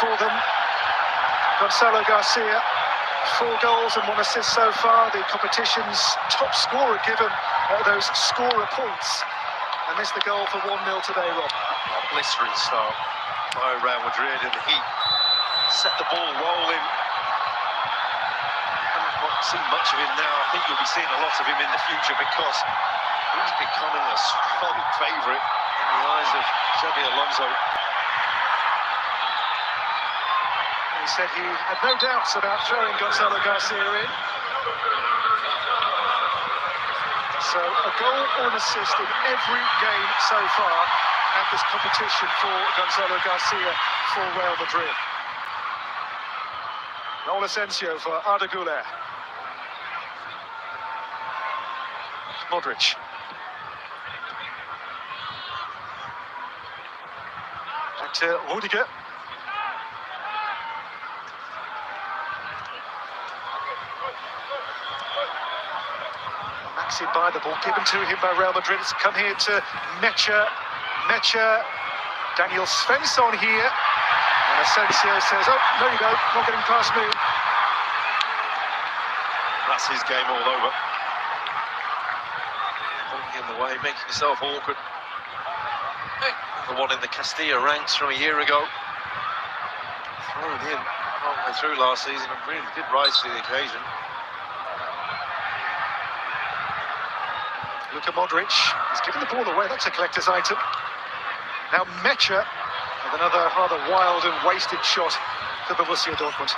[SPEAKER 4] for them. Gonzalo Garcia, 4 goals and 1 assist so far. The competition's top scorer given those scorer points. And missed the goal for 1-0 today, Rob.
[SPEAKER 5] A blistering start by Real Madrid, and he set the ball rolling. Haven't seen much of him now. I think you'll be seeing a lot of him in the future, because he's becoming a strong favourite in the eyes of Xabi Alonso.
[SPEAKER 4] He said he had no doubts about throwing Gonzalo Garcia in. So a goal or an assist in every game so far at this competition for Gonzalo Garcia for Real Madrid. Raul Asensio for Arda Güler. Modric. Back to Rudiger. Maxi by the ball, given to him by Real Madrid. It's come here to Mecha. Daniel Svensson here. And Asensio says, oh, no you don't, not getting past me.
[SPEAKER 5] That's his game all over. Walking in the way, making himself awkward. The one in the Castilla ranks from a year ago. Thrown in halfway through last season and really did rise to the occasion.
[SPEAKER 4] Luka Modric, he's given the ball away, that's a collector's item. Now Mecha, with another rather wild and wasted shot for Borussia Dortmund.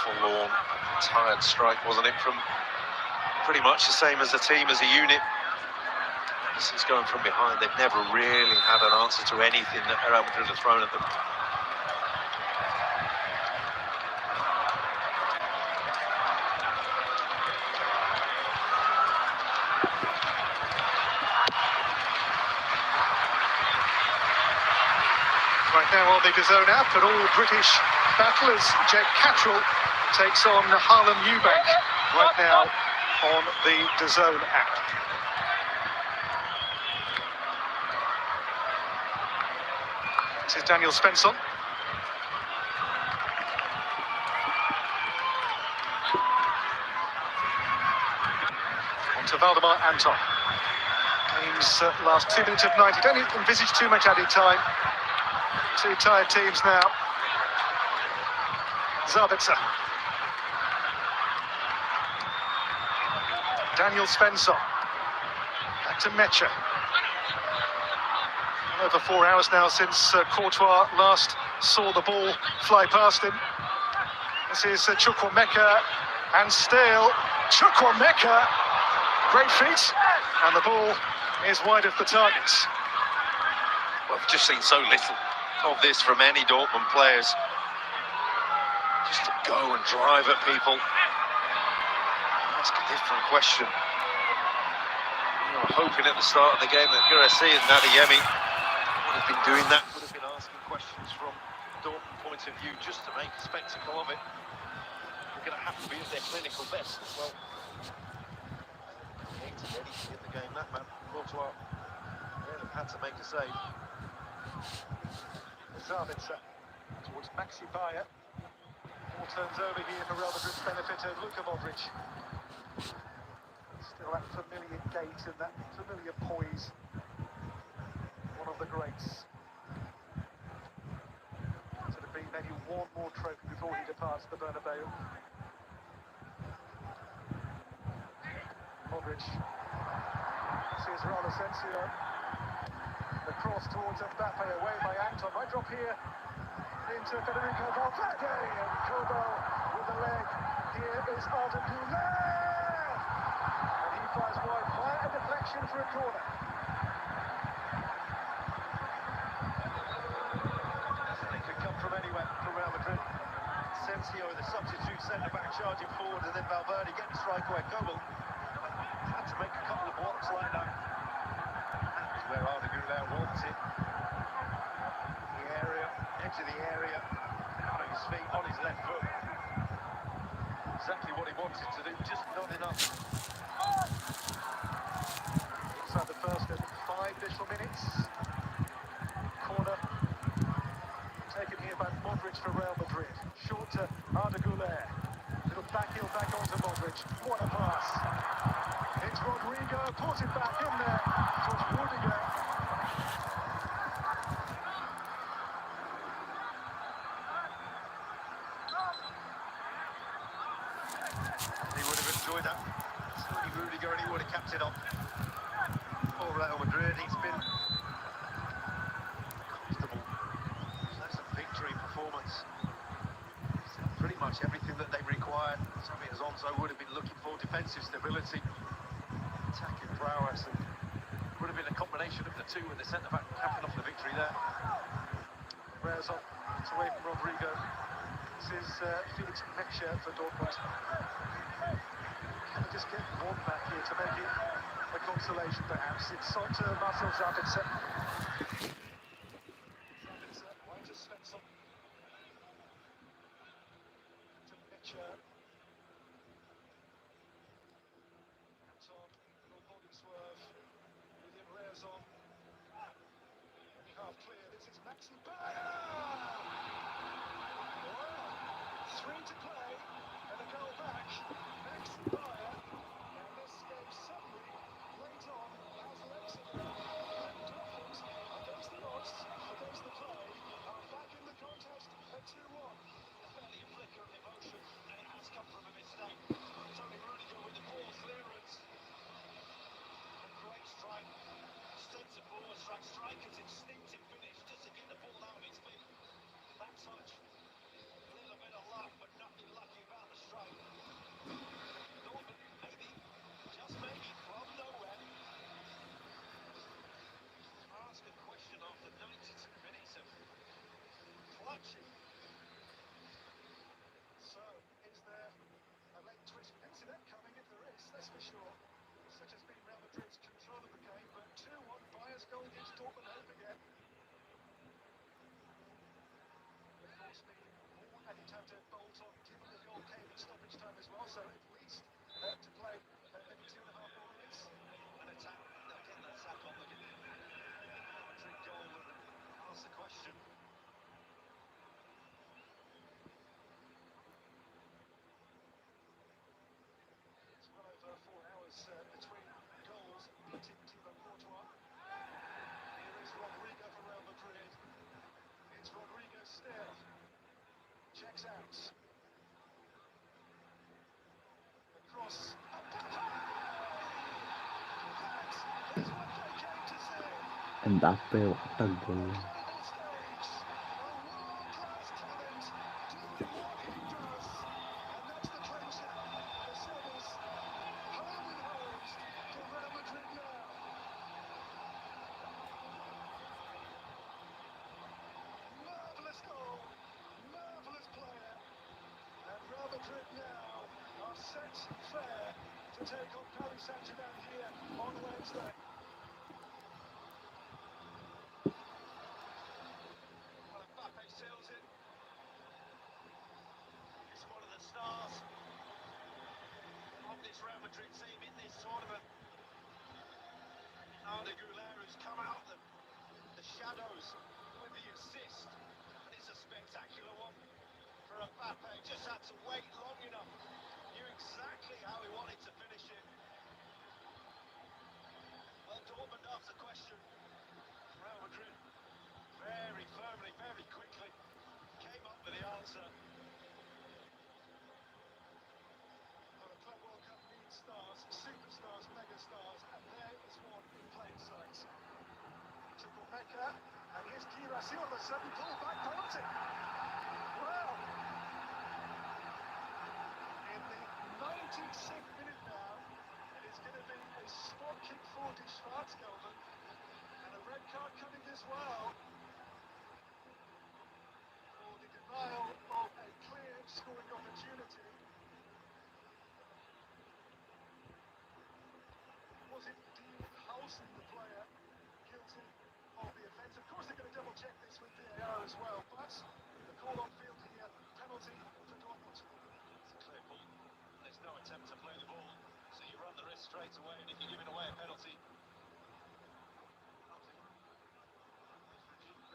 [SPEAKER 5] Forlorn, tired strike, wasn't it, from pretty much the same as a team, as a unit. Since going from behind, they've never really had an answer to anything that Real Madrid have thrown at them.
[SPEAKER 4] Right now on the DAZN app, an all-British battle as Jake Cattrall takes on Harlem Eubank right now on the DAZN app. This is Daniel Svensson. On to Valdemar Anton. Game's last 2 minutes of 90. Don't envisage too much added time. 2 tired teams now. Zabitzer. Daniel Svensson. Back to Mecha. Over 4 hours now since Courtois last saw the ball fly past him. This is Chukwuemeka, and still Chukwuemeka. Great feet, and the ball is wide of the target.
[SPEAKER 5] Well, I've just seen so little of this from any Dortmund players. Just to go and drive at people. Ask a different question. We were hoping at the start of the game that Guresi and Adeyemi would have been doing that, would have been asking questions from Dortmund point of view, just to make a spectacle of it. are going to have to be at their clinical best. Well, creating anything in the game, that man, Courtois, really had to make a save.
[SPEAKER 4] Zabitzer towards Maxi Bayer. All turns over here for Real Madrid's benefit of Luka Modric. Still that familiar gait and that familiar poise. One of the greats. Should have been maybe one more trophy before he departs the Bernabeu. Modric. This is Raul Asensio. The cross towards Mbappe, away by Anton. Might drop here into Federico Valverde, and Kobel with the leg. Here is Arda Güler, and he flies wide by a deflection for a corner.
[SPEAKER 5] They could come from anywhere for Real Madrid. Asensio, the substitute centre-back, charging forward, and then Valverde getting strike away. Kobel had to make a couple of blocks like that. That's where Arda Güler wants it. The area, edge of the area, out of his feet, on his left foot. Exactly what he wanted to do, just not enough.
[SPEAKER 4] Inside the first of 5 additional minutes. Corner taken here by Modric for Real Madrid. Short to Arda Güler. Little backheel back onto Modric. What a pass. It's Rodrigo, puts it back in there. Towards Rudiger.
[SPEAKER 5] He would have enjoyed that. Certainly Rudiger, and he would have kept it on. For Real Madrid, he's been comfortable. That's a victory performance. It's pretty much everything that they required. Xabi Alonso would have been looking for defensive stability, attacking prowess, and would have been a combination of the two, with the centre-back capping off the victory there.
[SPEAKER 4] Reyes on, it's away from Rodrigo. This is Felix Mexia for Dortmund. Can we just get one back here to make it a consolation, perhaps? It's on to Marcel Zabitzer. Zabitzer, why to Svensson? To Mexia. Anton, little body swerve. With him, Reyes on. Only half clear. This is Maxi Bayer. 3 to play, and a goal back. Maxi Bayer, and this game suddenly, late on, has legs again. And Dortmund, against the odds, against the play, are back in the contest at 2-1.
[SPEAKER 5] Barely a flicker of emotion, and it has come from a mistake. Tony Rudiger with the ball clearance. A great strike. Sensible forward strike. Striker's instinctive finish just to get the ball out of his feet. That touch. A little bit of luck, but nothing lucky about the strike. Dortmund, maybe, just maybe, from nowhere. Ask a question after 92 minutes of clutching.
[SPEAKER 4] So, is there a late twist incident coming? If there is, that's for sure. Such has been Real Madrid's control of the game, but 2-1, Bayer's goal gives Dortmund hope again. Of course, needing more, and he'd have to bolt on, given the goal came in stoppage time as well, so at least to play maybe 2.5 more minutes.
[SPEAKER 5] An attack, they'll get that attack on again. Madrid goal, and ask the question.
[SPEAKER 4] It's well over 4 hours between goals, beating Thibaut Courtois. Here is Rodrigo for Real Madrid. It's Rodrigo still. Checks out. Across. That is what they came to say.
[SPEAKER 6] Mbappe, what a goal.
[SPEAKER 4] Fair to take on Paris Saint-Germain here on Wednesday.
[SPEAKER 5] Well, Mbappe sails it. He's one of the stars. Arda Güler, who's come out the shadows with the assist. And it's a spectacular one for Mbappe. Just had to wait long enough. Knew exactly how he wanted to finish it. Well, Dortmund asked the question. Real Madrid very firmly, very quickly came up with the answer. Well, the Club World Cup needs stars, superstars, megastars, and there is one in plain sight. Triple Mecca, and here's Girassi on the sudden pull-back penalty. Well, in the 96th minute now, it is going to be a spot kick for Die Schwarzgelben, and a red card coming as well for the denial of a clear scoring opportunity. Was it Dean Hulson, the player, guilty of the offence? Of course, they're going to double-check this with VAR as well, but the call on field here, penalty for Dortmund. It's a clear ball. There's no attempt to play the ball, so you run the risk straight away, and if you're giving away a penalty,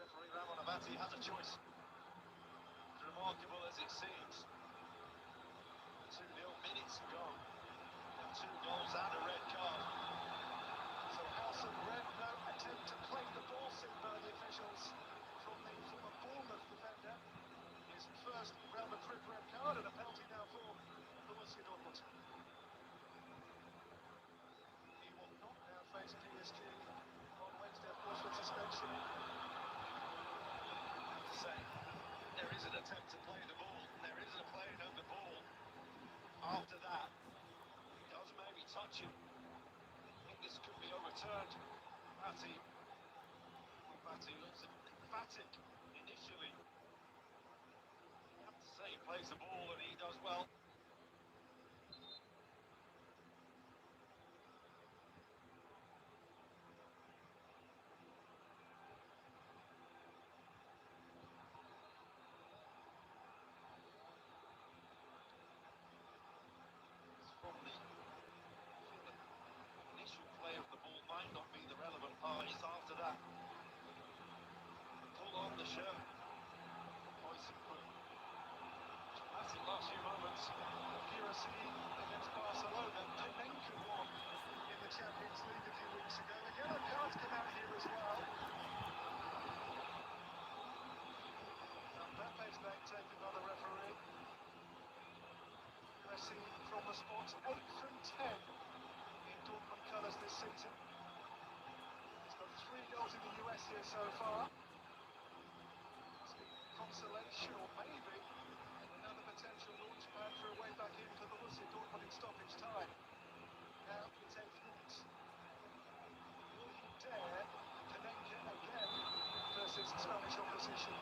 [SPEAKER 5] referee Ramon Abati has a choice. As remarkable as it seems, 2-0 minutes ago, and 2 goals and a red card. So Hulson red, no attempt to play the ball seen by the officials from the former Bournemouth defender. His first Real Madrid red card, and a penalty now for Borussia Dortmund. He will not now face PSG on Wednesday, of course, with suspension. There is an attempt to play the ball. There is a playing of the ball. After that, he does maybe touch him. I think this could be overturned. Batty looks emphatic initially. You have to say he plays the ball and he does well. Of the ball might not be the relevant part. It's after that pull on the shirt. Dramatic last few moments. Girassi against Barcelona. Panenka won in the Champions League a few weeks ago. The yellow cards come out here as well. Mbappe's name taken by the referee. Girassi from the spot, 8 from 10. Dortmund colours this season. He's got 3 goals in the US here so far. Consolation, or maybe another potential launch pad for a way back in for Borussia Dortmund in stoppage time. Now it's 8 minutes. Will he dare Panenka again versus Spanish opposition?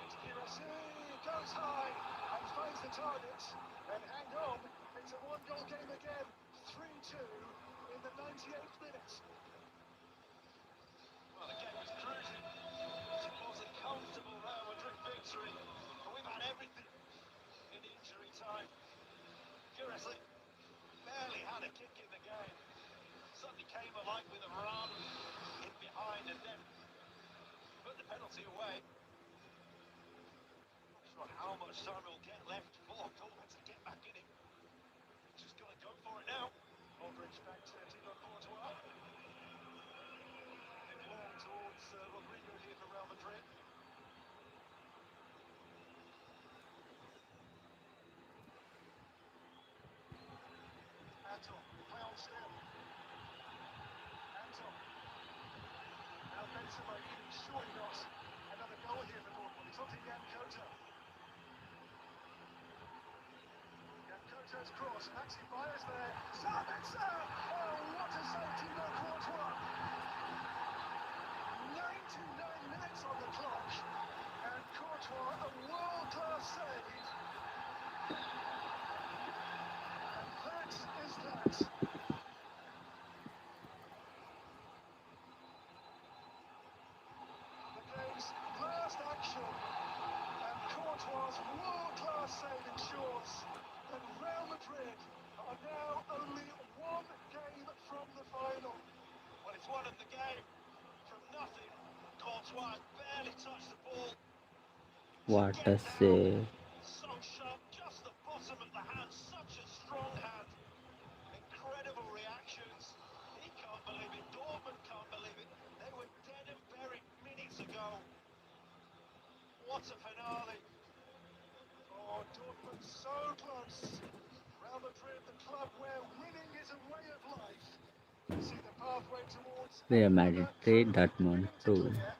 [SPEAKER 5] It's Girassi, goes high and finds the target. And hang on, it's a 1-goal game again, 3-2 in the 98th minute. Well, the game was cruising. It was a comfortable Real Madrid victory, but we've had everything in injury time. Girassi barely had a kick in the game. Suddenly came alive with a run, in behind, and then put the penalty away. Not sure how much time he'll get left for Dortmund to get back in it. Just got to go for it now. Aldridge back to Thibaut Courtois. It long towards Rodrigo here for Real Madrid. Anton, play on still. Anton. Now Benzema even surely not another goal here for Dortmund. It's on to Jan Koto. Koto's cross, Maxi Baez there, Sabitzer! Oh, what a save, Thibaut Courtois! 99 minutes on the clock, and Courtois, a world-class save. And that is that. The game's last action, and Courtois' world-class save ensures that Real Madrid are now only 1 run of the game. From nothing, Courtois barely touched the ball.
[SPEAKER 6] What a save.
[SPEAKER 5] So sharp, just the bottom of the hand, such a strong hand. Incredible reactions. He can't believe it, Dortmund can't believe it. They were dead and buried minutes ago. What a finale.
[SPEAKER 4] Oh, Dortmund so close. Real Madrid, the club where winning is a way of life. See the pathway towards
[SPEAKER 6] Real
[SPEAKER 4] another
[SPEAKER 6] Madrid 3,
[SPEAKER 4] trophy
[SPEAKER 6] Dortmund
[SPEAKER 4] beginning to
[SPEAKER 6] 2.
[SPEAKER 4] clear.